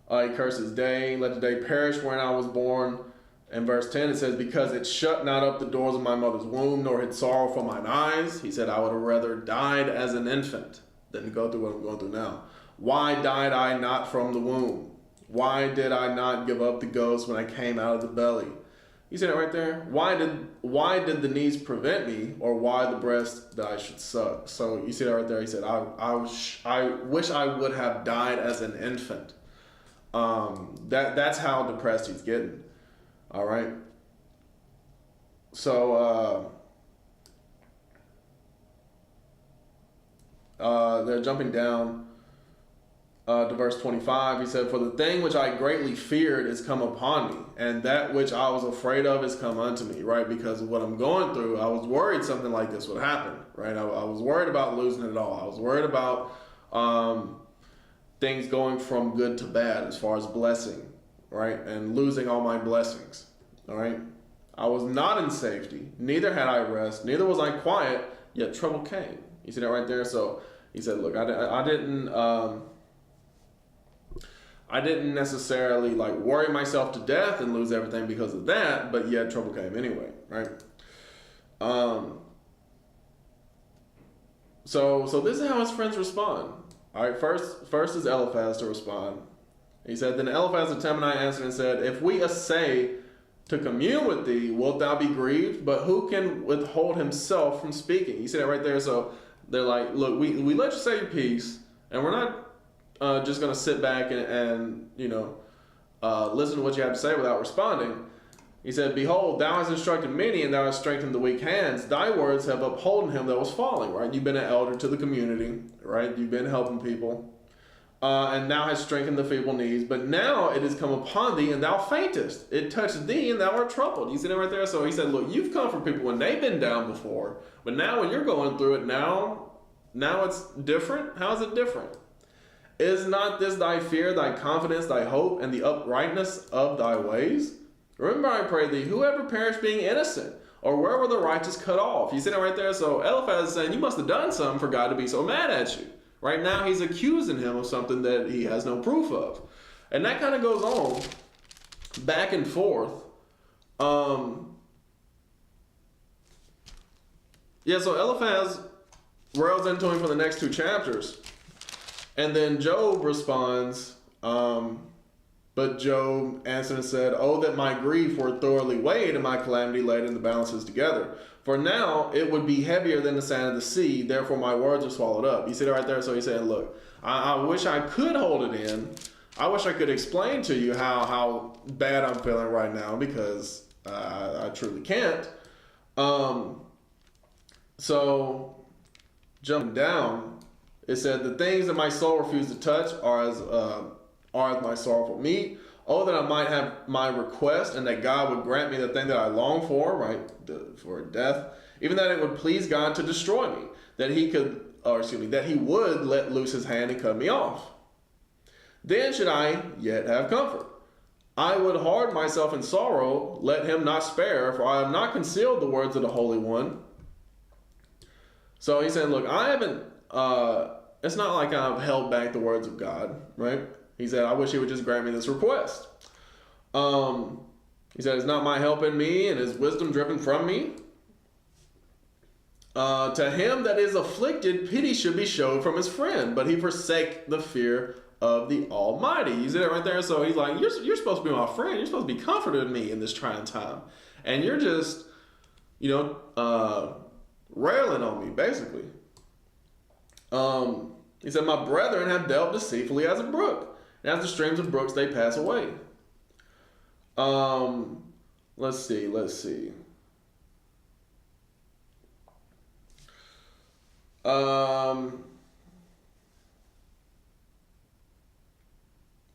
He cursed his day, let the day perish wherein I was born. In verse 10, it says, because it shut not up the doors of my mother's womb, nor hid sorrow from mine eyes. He said, I would have rather died as an infant than go through what I'm going through now. Why died I not from the womb? Why did I not give up the ghost when I came out of the belly? You see that right there? Why did the knees prevent me, or why the breast that I should suck? So you see that right there? He said, I wish I would have died as an infant. That's how depressed he's getting. All right. So they're jumping down to verse 25. He said, for the thing which I greatly feared is come upon me, and that which I was afraid of is come unto me, right? Because of what I'm going through, I was worried something like this would happen, right? I was worried about losing it all. I was worried about things going from good to bad as far as blessing, right? And losing all my blessings, all right? I was not in safety, neither had I rest, neither was I quiet, yet trouble came. You see that right there? So he said, look, I didn't necessarily like worry myself to death and lose everything because of that, but yet trouble came anyway, right? So this is how his friends respond. All right, first is Eliphaz to respond. He said, then Eliphaz the Temanite answered and said, if we essay to commune with thee, wilt thou be grieved? But who can withhold himself from speaking? You see that right there? So they're like, look, we let you say your piece, and we're not just going to sit back and listen to what you have to say without responding. He said, behold, thou hast instructed many, and thou hast strengthened the weak hands. Thy words have upholden him that was falling, right? You've been an elder to the community, right? You've been helping people. And thou hast strengthened the feeble knees. But now it has come upon thee, and thou faintest. It touched thee, and thou art troubled. You see that right there? So he said, look, you've come for people when they've been down before. But now when you're going through it, now it's different. How is it different? Is not this thy fear, thy confidence, thy hope, and the uprightness of thy ways? Remember, I pray thee, whoever perished being innocent, or where were the righteous cut off? You see that right there? So Eliphaz is saying, you must have done something for God to be so mad at you. Right now, he's accusing him of something that he has no proof of. And that kind of goes on back and forth. Yeah, so Eliphaz rails into him for the next 2 chapters. And then Job responds, but Job answered and said, "Oh, that my grief were thoroughly weighed and my calamity laid in the balances together. For now it would be heavier than the sand of the sea, therefore my words are swallowed up." You see that right there? So he's saying, look, I wish I could hold it in. I wish I could explain to you how bad I'm feeling right now, because I truly can't. So jumping down, it said, "The things that my soul refused to touch are as my sorrowful meat. Oh, that I might have my request, and that God would grant me the thing that I long for," right, for death. "Even that it would please God to destroy me, that he would let loose his hand and cut me off. Then should I yet have comfort. I would hide myself in sorrow, let him not spare, for I have not concealed the words of the Holy One." So he said, look, I haven't, it's not like I've held back the words of God, right? He said, I wish he would just grant me this request. He said, "It's not my help in me, and his wisdom driven from me. To him that is afflicted, pity should be showed from his friend, but he forsake the fear of the Almighty." You see that right there? So he's like, you're supposed to be my friend. You're supposed to be comforting me in this trying time. And you're just, railing on me, basically. He said, "My brethren have dealt deceitfully as a brook, and as the streams of brooks they pass away." Let's see.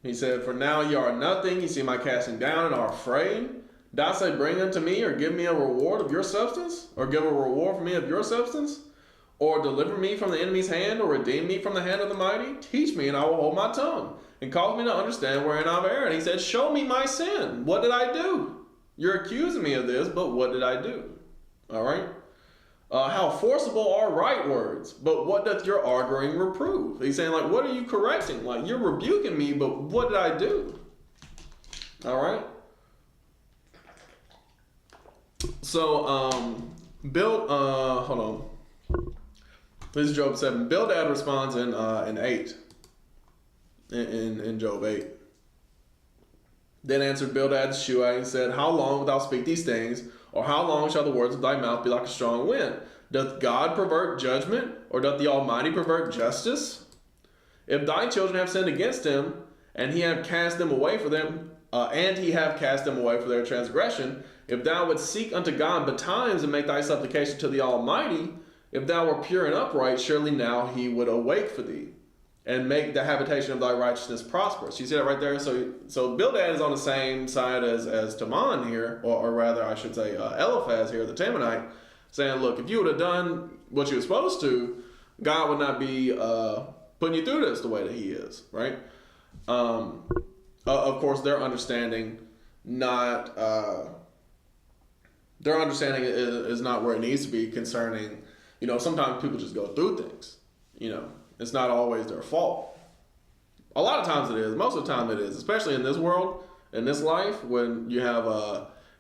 He said, "For now ye are nothing, ye see my casting down and are afraid. Did I say, bring unto me, or give me a reward of your substance? Or give a reward for me of your substance? Or deliver me from the enemy's hand, or redeem me from the hand of the mighty? Teach me, and I will hold my tongue, and cause me to understand wherein I've erred." And he said, "Show me my sin. What did I do? You're accusing me of this, but what did I do?" All right? "How forcible are right words, but what doth your arguing reprove?" He's saying, like, what are you correcting? Like, you're rebuking me, but what did I do? All right? So, hold on. This is Job 7. Bildad responds in 8. In Job 8. "Then answered Bildad to Shuai and said, How long wilt thou speak these things? Or how long shall the words of thy mouth be like a strong wind? Doth God pervert judgment? Or doth the Almighty pervert justice? If thy children have sinned against him, and he have cast them away for them, and he have cast them away for their transgression, if thou wouldst seek unto God betimes and make thy supplication to the Almighty, if thou were pure and upright, surely now he would awake for thee, and make the habitation of thy righteousness prosperous." You see that right there? So Bildad is on the same side as Teman here, or rather I should say Eliphaz here, the Temanite, saying, look, if you would have done what you were supposed to, God would not be putting you through this the way that he is, right? Of course, their understanding is not where it needs to be concerning, sometimes people just go through things, It's not always their fault. A lot of times it is. Most of the time it is, especially in this world, in this life, when you have,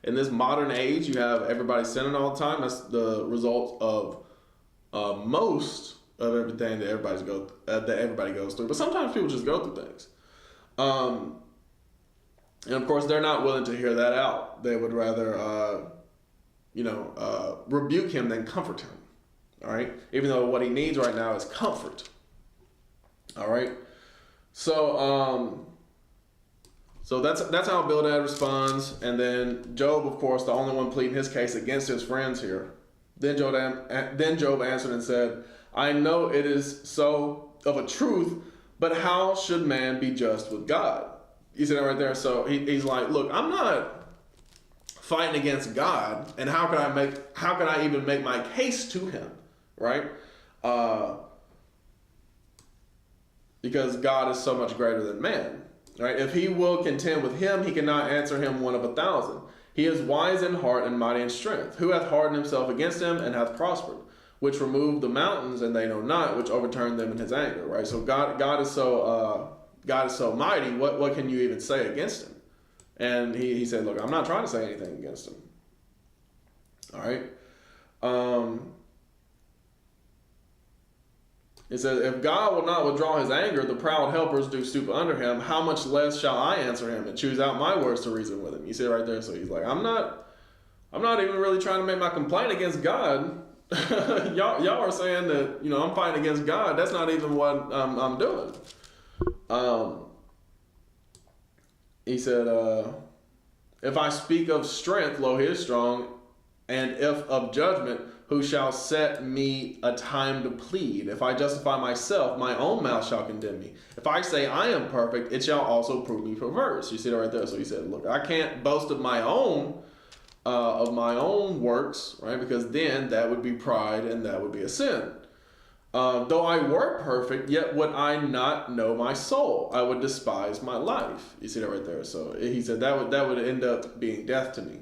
in this modern age, you have everybody sinning all the time. That's the result of most of everything that everybody goes through. But sometimes people just go through things. And of course, they're not willing to hear that out. They would rather, rebuke him than comfort him. All right? Even though what he needs right now is comfort. All right? So that's how Bildad responds. And then Job, of course, the only one pleading his case against his friends here. Then Job answered and said, "I know it is so of a truth, but how should man be just with God?" You see that right there? So he's like, look, I'm not fighting against God, and how can I even make my case to him, right? Because God is so much greater than man, right? If he will contend with him, he cannot answer him one of 1,000. He is wise in heart and mighty in strength. Who hath hardened himself against him and hath prospered? Which removed the mountains and they know not, which overturned them in his anger, right? So God is so mighty. What can you even say against him? And he said, look, I'm not trying to say anything against him. All right. It says, if God will not withdraw his anger, the proud helpers do stoop under him. How much less shall I answer him and choose out my words to reason with him? You see it right there. So he's like, I'm not even really trying to make my complaint against God. y'all are saying that, I'm fighting against God. That's not even what I'm doing. He said, if I speak of strength, lo, he is strong. And if of judgment, who shall set me a time to plead? If I justify myself, my own mouth shall condemn me. If I say I am perfect, it shall also prove me perverse. You see that right there? So he said, look, I can't boast of my own works, right? Because then that would be pride and that would be a sin. Though I were perfect, yet would I not know my soul. I would despise my life. You see that right there? So he said that would end up being death to me.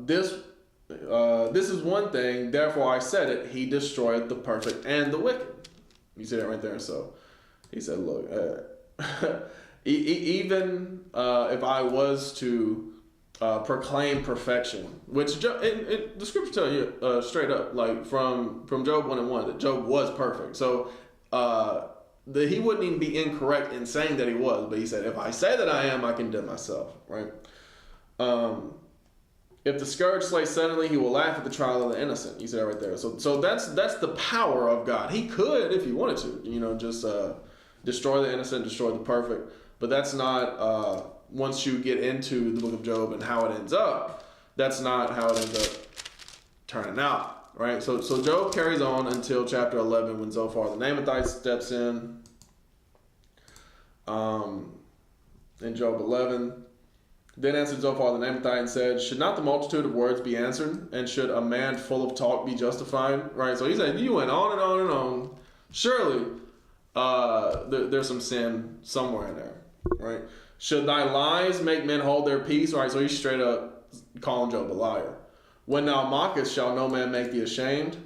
This is one thing, therefore I said it, he destroyed the perfect and the wicked. You see that right there? So he said, look, even if I was to proclaim perfection, which the scripture tell you straight up, like from Job 1:1, that Job was perfect. So he wouldn't even be incorrect in saying that he was, but he said, if I say that I am, I condemn myself, right? If the scourge slay suddenly, he will laugh at the trial of the innocent. You see that right there. So that's the power of God. He could, if he wanted to, just destroy the innocent, destroy the perfect. But that's not, once you get into the book of Job and how it ends up, that's not how it ends up turning out, right? So Job carries on until chapter 11 when Zophar the Naamathite steps in. In Job 11, then answered Zophar the Naamathite and said, should not the multitude of words be answered? And should a man full of talk be justified? Right? So he said, you went on and on and on. Surely there's some sin somewhere in there. Right? Should thy lies make men hold their peace? Right? So he's straight up calling Job a liar. When thou mockest, shall no man make thee ashamed?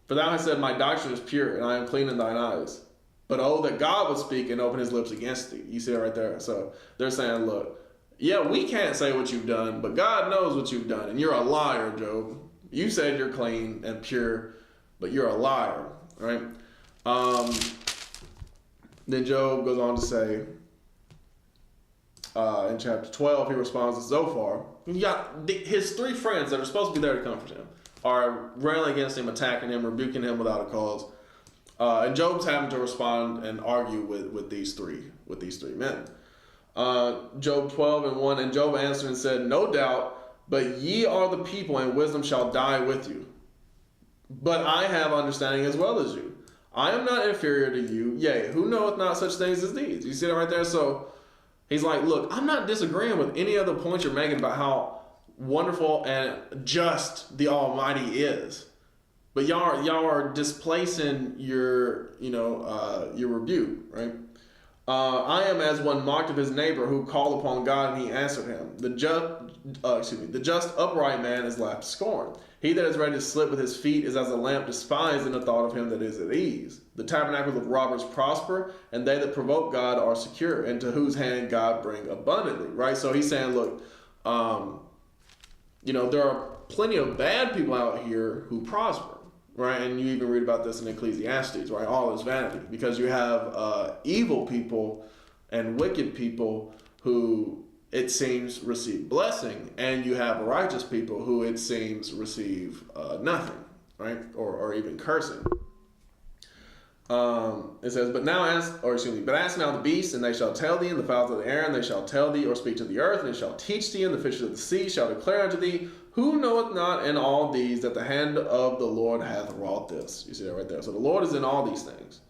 For thou hast said, my doctrine is pure, and I am clean in thine eyes. But oh, that God would speak and open his lips against thee. You see it right there. So they're saying, look, yeah, we can't say what you've done, but God knows what you've done. And you're a liar, Job. You said you're clean and pure, but you're a liar, right? Then Job goes on to say, in chapter 12, he responds to Zophar. You got his three friends that are supposed to be there to comfort him are railing against him, attacking him, rebuking him without a cause. And Job's having to respond and argue with these three men. Job 12:1, and Job answered and said, no doubt, but ye are the people, and wisdom shall die with you. But I have understanding as well as you. I am not inferior to you. Yea, who knoweth not such things as these? You see that right there? So he's like, look, I'm not disagreeing with any other point you're making about how wonderful and just the Almighty is. But y'all are displacing your rebuke, right? I am as one mocked of his neighbor who called upon God and he answered him. The just upright man is laughed to scorn. He that is ready to slip with his feet is as a lamp despised in the thought of him that is at ease. The tabernacles of robbers prosper, and they that provoke God are secure, and to whose hand God bring abundantly. Right? So he's saying, look, there are plenty of bad people out here who prosper. Right, and you even read about this in Ecclesiastes, right? All is vanity, because you have evil people and wicked people who, it seems, receive blessing, and you have righteous people who, it seems, receive nothing, right? Or even cursing. It says, but ask now the beasts, and they shall tell thee, and the fowls of the air, and they shall tell thee, or speak to the earth, and they shall teach thee, and the fishes of the sea shall declare unto thee, who knoweth not in all these that the hand of the Lord hath wrought this? You see that right there. So the Lord is in all these things.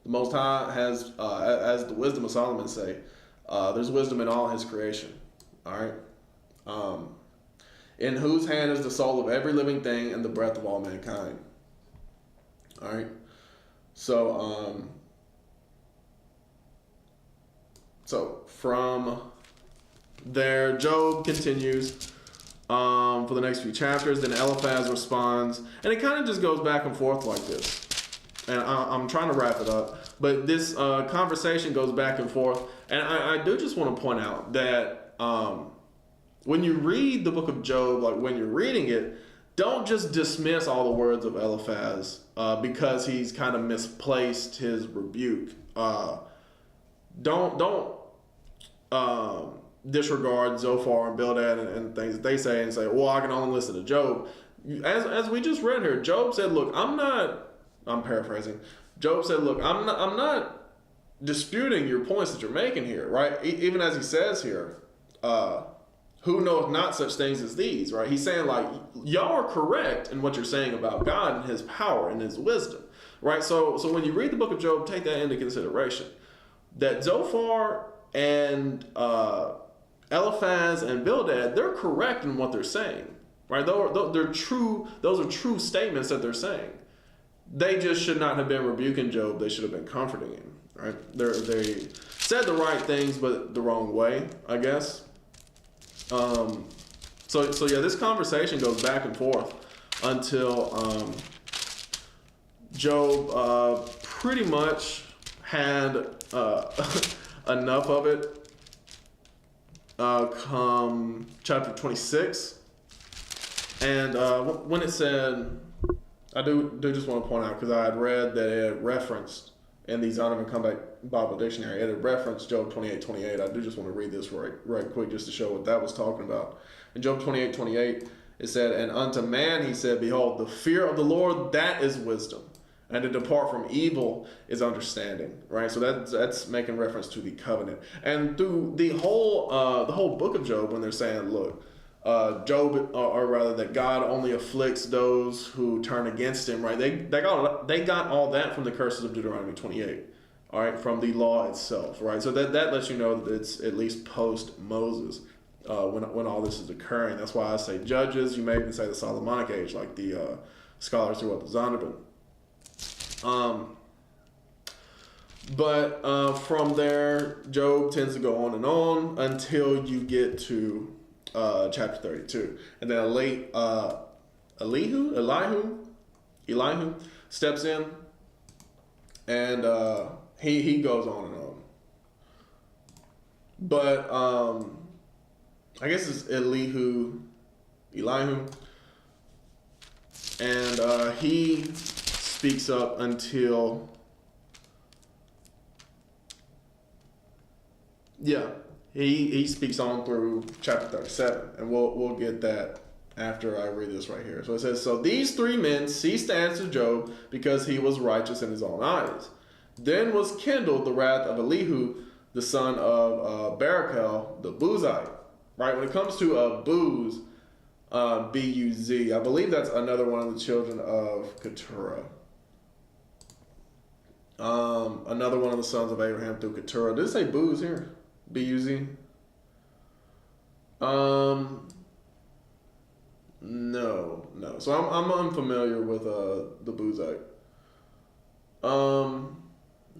The Most High has, as the wisdom of Solomon say, there's wisdom in all his creation. All right. In whose hand is the soul of every living thing and the breath of all mankind. All right. So from there, Job continues for the next few chapters. Then Eliphaz responds, and it kind of just goes back and forth like this. And I'm trying to wrap it up, but this conversation goes back and forth. And I do just want to point out that when you read the book of Job, like when you're reading it, don't just dismiss all the words of Eliphaz because he's kind of misplaced his rebuke. Don't disregard Zophar and Bildad and things that they say and say, well, I can only listen to Job. As we just read here, Job said, look, I'm paraphrasing. Job said, look, I'm not disputing your points that you're making here, right? Even as he says here, who knoweth not such things as these, right? He's saying, like, y'all are correct in what you're saying about God and his power and his wisdom, right? So when you read the book of Job, take that into consideration. That Zophar and Eliphaz and Bildad, they're correct in what they're saying, right? They're true. Those are true statements that they're saying. They just should not have been rebuking Job. They should have been comforting him, right? They said the right things, but the wrong way, I guess. So yeah, this conversation goes back and forth until Job pretty much had enough of it come chapter 26. And when it said, I do just want to point out, because I had read that it had referenced in the Zondervan Comeback Bible Dictionary, it had referenced Job 28:28. I do just want to read this right quick just to show what that was talking about. In Job 28:28, it said, and unto man he said, behold, the fear of the Lord, that is wisdom, and to depart from evil is understanding, right? So that's making reference to the covenant. And through the whole book of Job, when they're saying, look, Job, or rather that God only afflicts those who turn against him, right? They got all that from the curses of Deuteronomy 28, all right, from the law itself, right? So that lets you know that it's at least post Moses when all this is occurring. That's why I say Judges. You may even say the Solomonic age, like the scholars throughout the Zondervan. But from there, Job tends to go on and on until you get to chapter 32, and then Elihu steps in, and he goes on and on. But I guess it's Elihu, and he speaks up until He speaks on through chapter 37, and we'll get that after I read this right here. So it says, so these three men ceased to answer Job because he was righteous in his own eyes. Then was kindled the wrath of Elihu, the son of Barachel, the Buzite. Right, when it comes to Buz, B-U-Z, I believe that's another one of the children of Keturah. Another one of the sons of Abraham through Keturah. Did it say Buz here? B-U-Z? No. So I'm unfamiliar with the Buzite.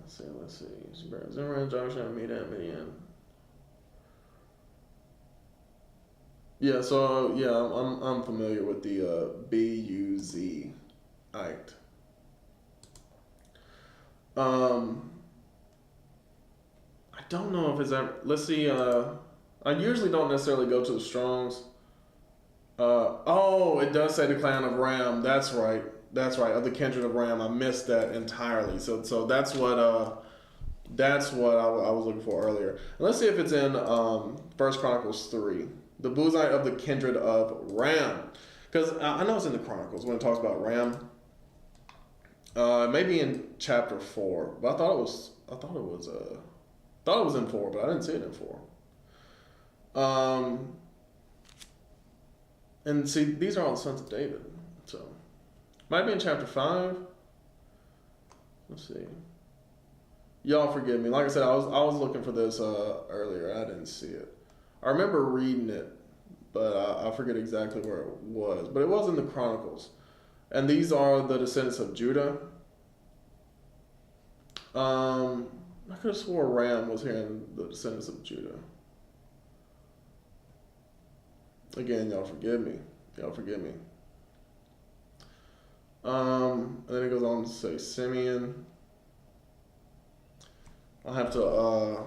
Let's see. Zimran, Joshua, Midian. Yeah, so I'm familiar with the B-U-Z-ite. I don't know if it's ever. Let's see. I usually don't necessarily go to the Strongs. It does say the clan of Ram. That's right. Of the kindred of Ram. I missed that entirely. So that's what I was looking for earlier. And let's see if it's in 1 Chronicles 3. The Buzite of the kindred of Ram, because I know it's in the Chronicles when it talks about Ram. Maybe in chapter 4, but I thought it was in 4, but I didn't see it in 4. And see, these are all the sons of David, so might be in chapter 5. Let's see. Y'all forgive me. Like I said, I was looking for this earlier. I didn't see it. I remember reading it, but I forget exactly where it was. But it was in the Chronicles. And these are the descendants of Judah. I could have swore Ram was here in the descendants of Judah. Again, y'all forgive me. And then it goes on to say Simeon. I'll have to,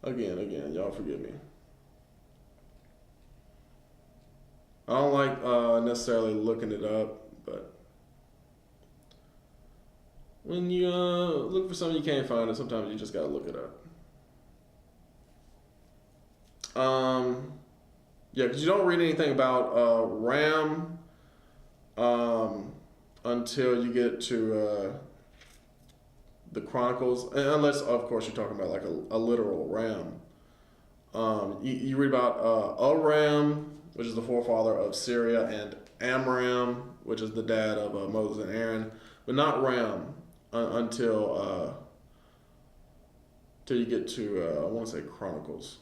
again, y'all forgive me. I don't like necessarily looking it up, but when you look for something you can't find it, sometimes you just gotta look it up. Yeah, because you don't read anything about Ram until you get to the Chronicles, unless of course you're talking about like a literal ram. You read about Aram, which is the forefather of Syria, and Amram, which is the dad of Moses and Aaron, but not Ram until you get to I want to say Chronicles.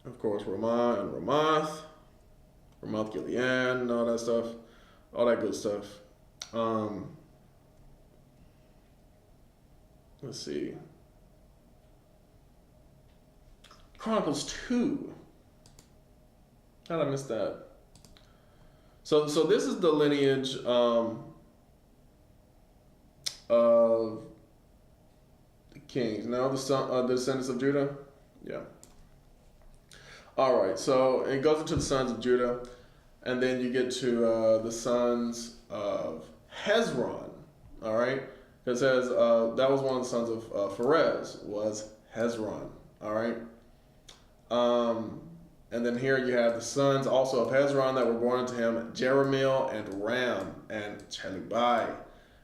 Of course, Ramah and Ramoth Gilead, and all that stuff, all that good stuff. Let's see. Chronicles 2. How did I miss that? So this is the lineage of the kings. Now the descendants of Judah. Yeah. All right. So it goes into the sons of Judah, and then you get to the sons of Hezron. All right. It says that was one of the sons of Pharez, was Hezron. All right. And then here you have the sons also of Hezron that were born unto him, Jeremiel and Ram and Chelubai.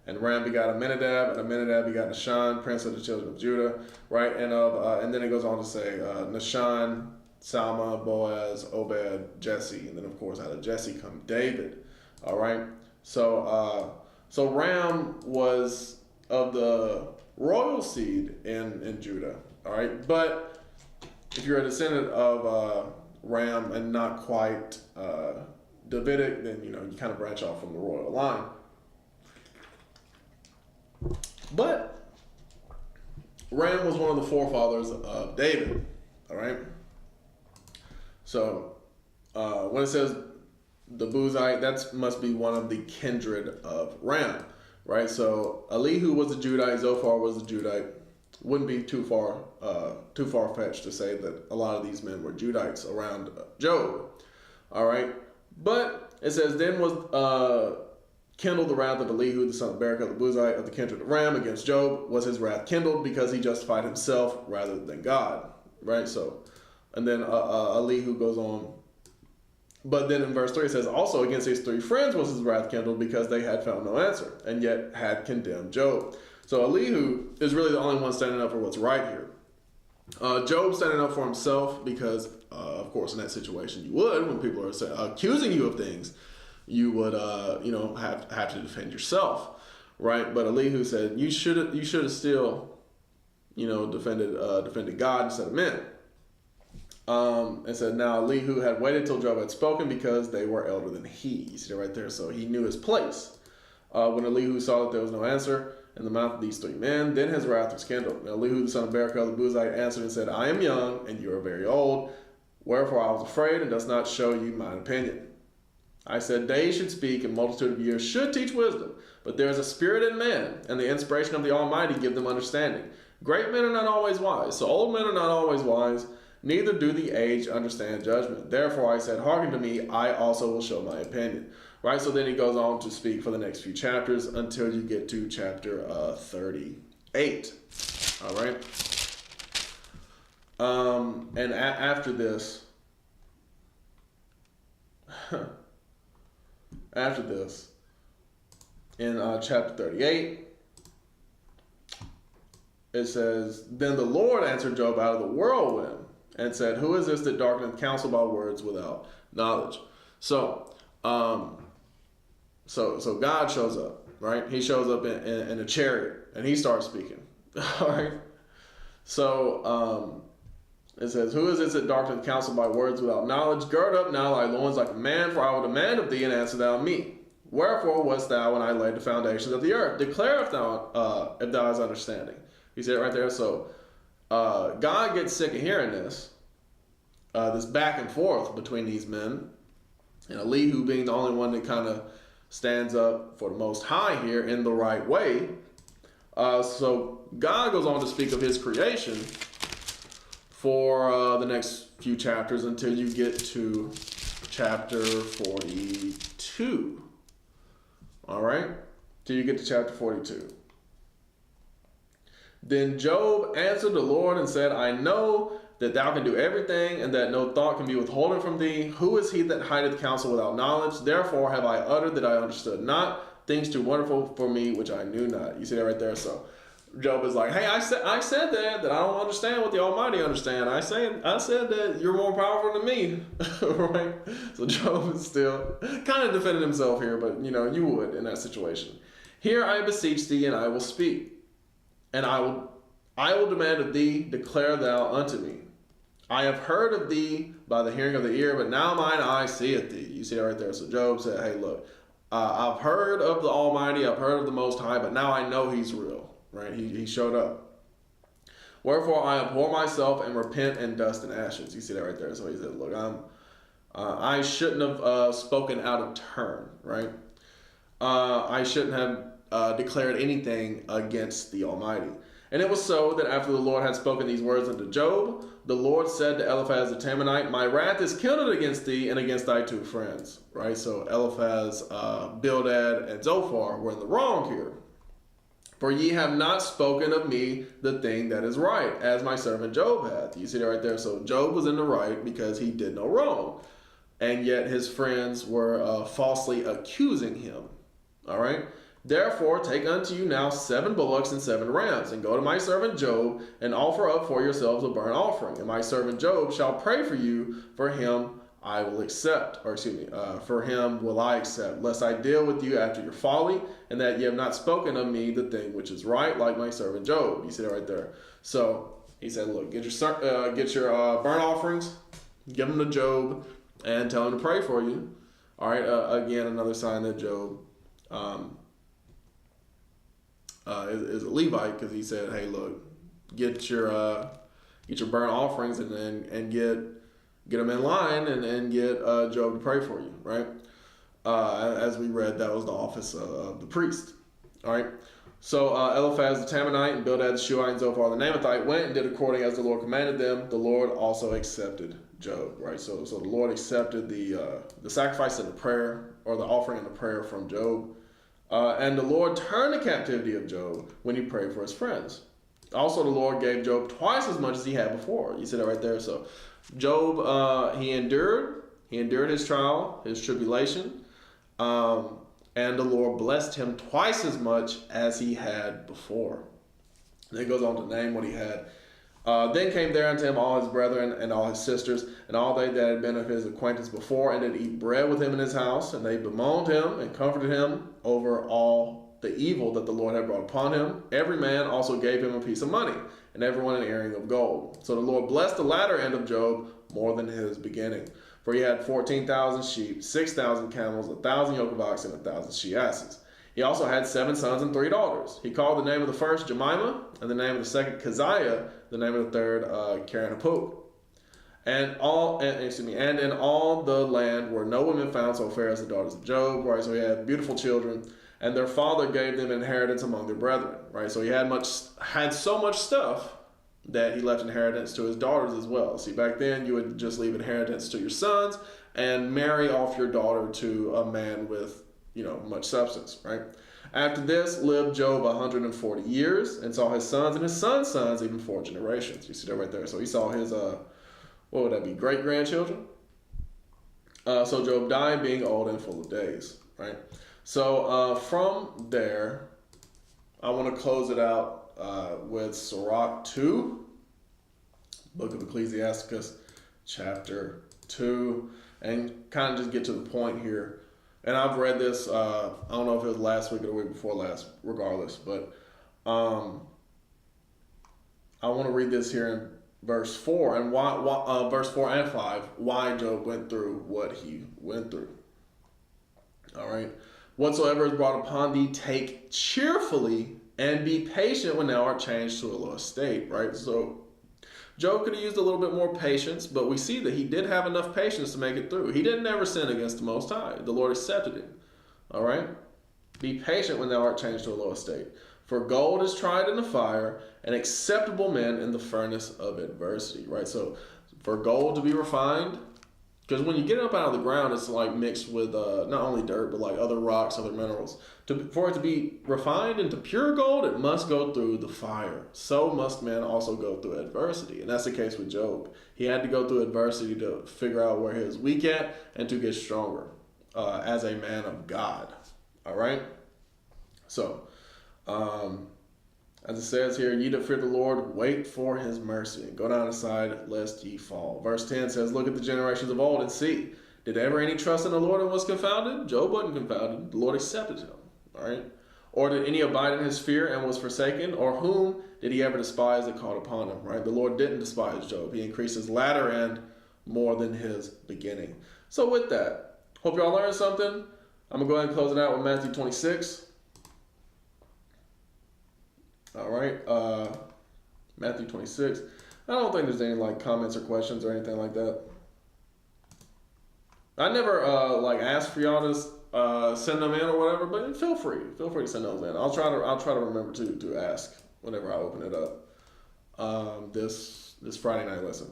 And Ram begot Amminadab, and Amminadab begot Nahshon, prince of the children of Judah, right? And then it goes on to say Nahshon, Salma, Boaz, Obed, Jesse, and then of course out of Jesse come David. All right. So Ram was of the royal seed in Judah. All right, but if you're a descendant of Ram and not quite Davidic, then you kind of branch off from the royal line. But Ram was one of the forefathers of David. All right. So when it says the Buzite, that must be one of the kindred of Ram, right? So Elihu was a Judite, Zophar was a Judite. Wouldn't be too far fetched to say that a lot of these men were Judites around Job. All right, but it says then was kindled the wrath of Elihu the son of Barakah the Buzite of the kindred of Ram against Job. Was his wrath kindled because he justified himself rather than God? Right. So, and then Elihu goes on. But then in verse 3 it says, also against his 3 friends was his wrath kindled because they had found no answer and yet had condemned Job. So Elihu is really the only one standing up for what's right here. Job standing up for himself because, of course, in that situation you would, when people are accusing you of things, you would, have to defend yourself, right? But Elihu said you should have still, defended God instead of men. And said now Elihu had waited till Job had spoken because they were elder than he. You see it right there. So he knew his place. When Elihu saw that there was no answer in the mouth of these 3 men, then his wrath was kindled. Now Elihu the son of Barakah the Buzite answered and said, I am young, and you are very old. Wherefore I was afraid, and does not show you mine opinion. I said, days should speak, and multitude of years should teach wisdom. But there is a spirit in man, and the inspiration of the Almighty give them understanding. Great men are not always wise, so old men are not always wise, neither do the aged understand judgment. Therefore I said, hearken to me, I also will show my opinion. Right, so then he goes on to speak for the next few chapters until you get to chapter 38. All right. And after this, in chapter 38, it says, then the Lord answered Job out of the whirlwind and said, who is this that darkeneth counsel by words without knowledge? So God shows up, right? He shows up in a chariot and he starts speaking. All right. So it says, who is this that darkeneth counsel by words without knowledge? Gird up now thy loins like a man, for I will demand of thee, and answer thou me. Wherefore wast thou when I laid the foundations of the earth? Declare if thou hast understanding. You see it right there. So God gets sick of hearing this back and forth between these men, and Elihu being the only one that kind of stands up for the Most High here in the right way. So God goes on to speak of his creation for the next few chapters until you get to chapter 42. All right? Till you get to chapter 42. Then Job answered the Lord and said, I know that thou can do everything, and that no thought can be withholden from thee. Who is he that hideth counsel without knowledge? Therefore have I uttered that I understood not, things too wonderful for me which I knew not. You see that right there? So Job is like, hey, I said that I don't understand what the Almighty understand. I said that you're more powerful than me, right? So Job is still kind of defending himself here, but you would in that situation. Here I beseech thee, and I will speak, and I will demand of thee, declare thou unto me. I have heard of thee by the hearing of the ear, but now mine eye seeth thee. You see that right there. So Job said, hey, look, I've heard of the Almighty, I've heard of the Most High, but now I know he's real, right? He showed up. Wherefore I abhor myself and repent in dust and ashes. You see that right there. So he said, look, I shouldn't have spoken out of turn, right? I shouldn't have declared anything against the Almighty. And it was so that after the Lord had spoken these words unto Job, the Lord said to Eliphaz the Temanite, my wrath is kindled against thee and against thy two friends. Right? So Eliphaz, Bildad, and Zophar were in the wrong here. For ye have not spoken of me the thing that is right, as my servant Job hath. You see that right there? So Job was in the right because he did no wrong. And yet his friends were falsely accusing him. All right? Therefore, take unto you now 7 bullocks and 7 rams, and go to my servant Job, and offer up for yourselves a burnt offering. And my servant Job shall pray for you, for him I will accept, for him will I accept, lest I deal with you after your folly, and that ye have not spoken of me the thing which is right, like my servant Job. You see that right there. So he said, look, get your burnt offerings, give them to Job, and tell him to pray for you. All right. Again, another sign that Job is a Levite, because he said, hey, look, get your burnt offerings and get them in line and get Job to pray for you, right? As we read, that was the office of the priest. All right. So Eliphaz the Temanite and Bildad the Shuhite and Zophar the Naamathite went and did according as the Lord commanded them. The Lord also accepted Job, right? So the Lord accepted the sacrifice and the prayer, or the offering and the prayer from Job. And the Lord turned the captivity of Job when he prayed for his friends. Also, the Lord gave Job twice as much as he had before. You see that right there? So Job, he endured his trial, his tribulation, and the Lord blessed him twice as much as he had before. And it goes on to name what he had. Then came there unto him all his brethren and all his sisters, and all they that had been of his acquaintance before, and did eat bread with him in his house. And they bemoaned him and comforted him over all the evil that the Lord had brought upon him. Every man also gave him a piece of money, and everyone an earring of gold. So the Lord blessed the latter end of Job more than his beginning. For he had 14,000 sheep, 6,000 camels, 1,000 yoke of oxen, 1,000 she-asses. He also had 7 sons and 3 daughters. He called the name of the first Jemimah, and the name of the second Keziah, the name of the third Keren-Happuch. And in all the land were no women found so fair as the daughters of Job, right? So he had beautiful children, and their father gave them inheritance among their brethren, right? So he had so much stuff that he left inheritance to his daughters as well. See, back then you would just leave inheritance to your sons and marry off your daughter to a man with, much substance, right? After this lived Job 140 years and saw his sons and his sons' sons, even 4 generations. You see that right there. So he saw his, what would that be, great-grandchildren? So Job died being old and full of days, right? So from there, I want to close it out with Sirach 2, Book of Ecclesiasticus, chapter 2, and kind of just get to the point here. And I've read this, I don't know if it was last week or the week before last, regardless, but I want to read this here in verse 4, and verse 4 and 5, why Job went through what he went through. All right. Whatsoever is brought upon thee, take cheerfully, and be patient when thou art changed to a low estate, right? So Job could have used a little bit more patience, but we see that he did have enough patience to make it through. He didn't ever sin against the Most High. The Lord accepted him. All right? Be patient when thou art changed to a low estate. For gold is tried in the fire, and acceptable men in the furnace of adversity, right? So for gold to be refined, because when you get it up out of the ground, it's like mixed with not only dirt, but like other rocks, other minerals. For it to be refined into pure gold, it must go through the fire. So must man also go through adversity. And that's the case with Job. He had to go through adversity to figure out where he was weak at and to get stronger as a man of God. All right? So, as it says here, ye that fear the Lord, wait for his mercy, and go down aside, lest ye fall. Verse 10 says, look at the generations of old and see. Did ever any trust in the Lord and was confounded? Job wasn't confounded. The Lord accepted him. All right? Or did any abide in his fear and was forsaken? Or whom did he ever despise that called upon him? Right? The Lord didn't despise Job. He increased his latter end more than his beginning. So with that, hope y'all learned something. I'm going to go ahead and close it out with Matthew 26. All right, Matthew 26. I don't think there's any like comments or questions or anything like that. I never ask for y'all to send them in or whatever, but feel free to send those in. I'll try to remember to ask whenever I open it up. This Friday night lesson.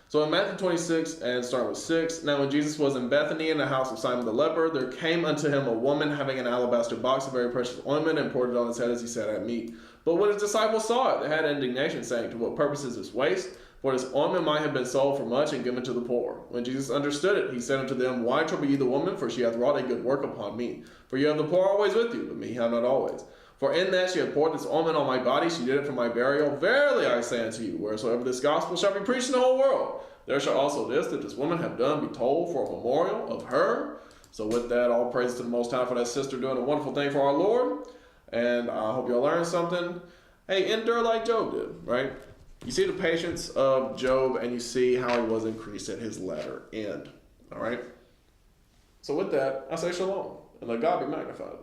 So in Matthew 26 and start with 6, now when Jesus was in Bethany in the house of Simon the leper, there came unto him a woman having an alabaster box of very precious ointment and poured it on his head as he sat at meat. But when his disciples saw it, they had indignation, saying, to what purpose is this waste? For this ointment might have been sold for much and given to the poor. When Jesus understood it, he said unto them, why trouble ye the woman? For she hath wrought a good work upon me. For you have the poor always with you, but me have not always. For in that she hath poured this ointment on my body, she did it for my burial. Verily I say unto you, wheresoever this gospel shall be preached in the whole world, there shall also this that this woman have done be told for a memorial of her. So with that, all praise to the Most High for that sister doing a wonderful thing for our Lord. And I hope y'all learned something. Hey, endure like Job did, right? You see the patience of Job and you see how he was increased at his latter end. All right? So with that, I say shalom and let God be magnified.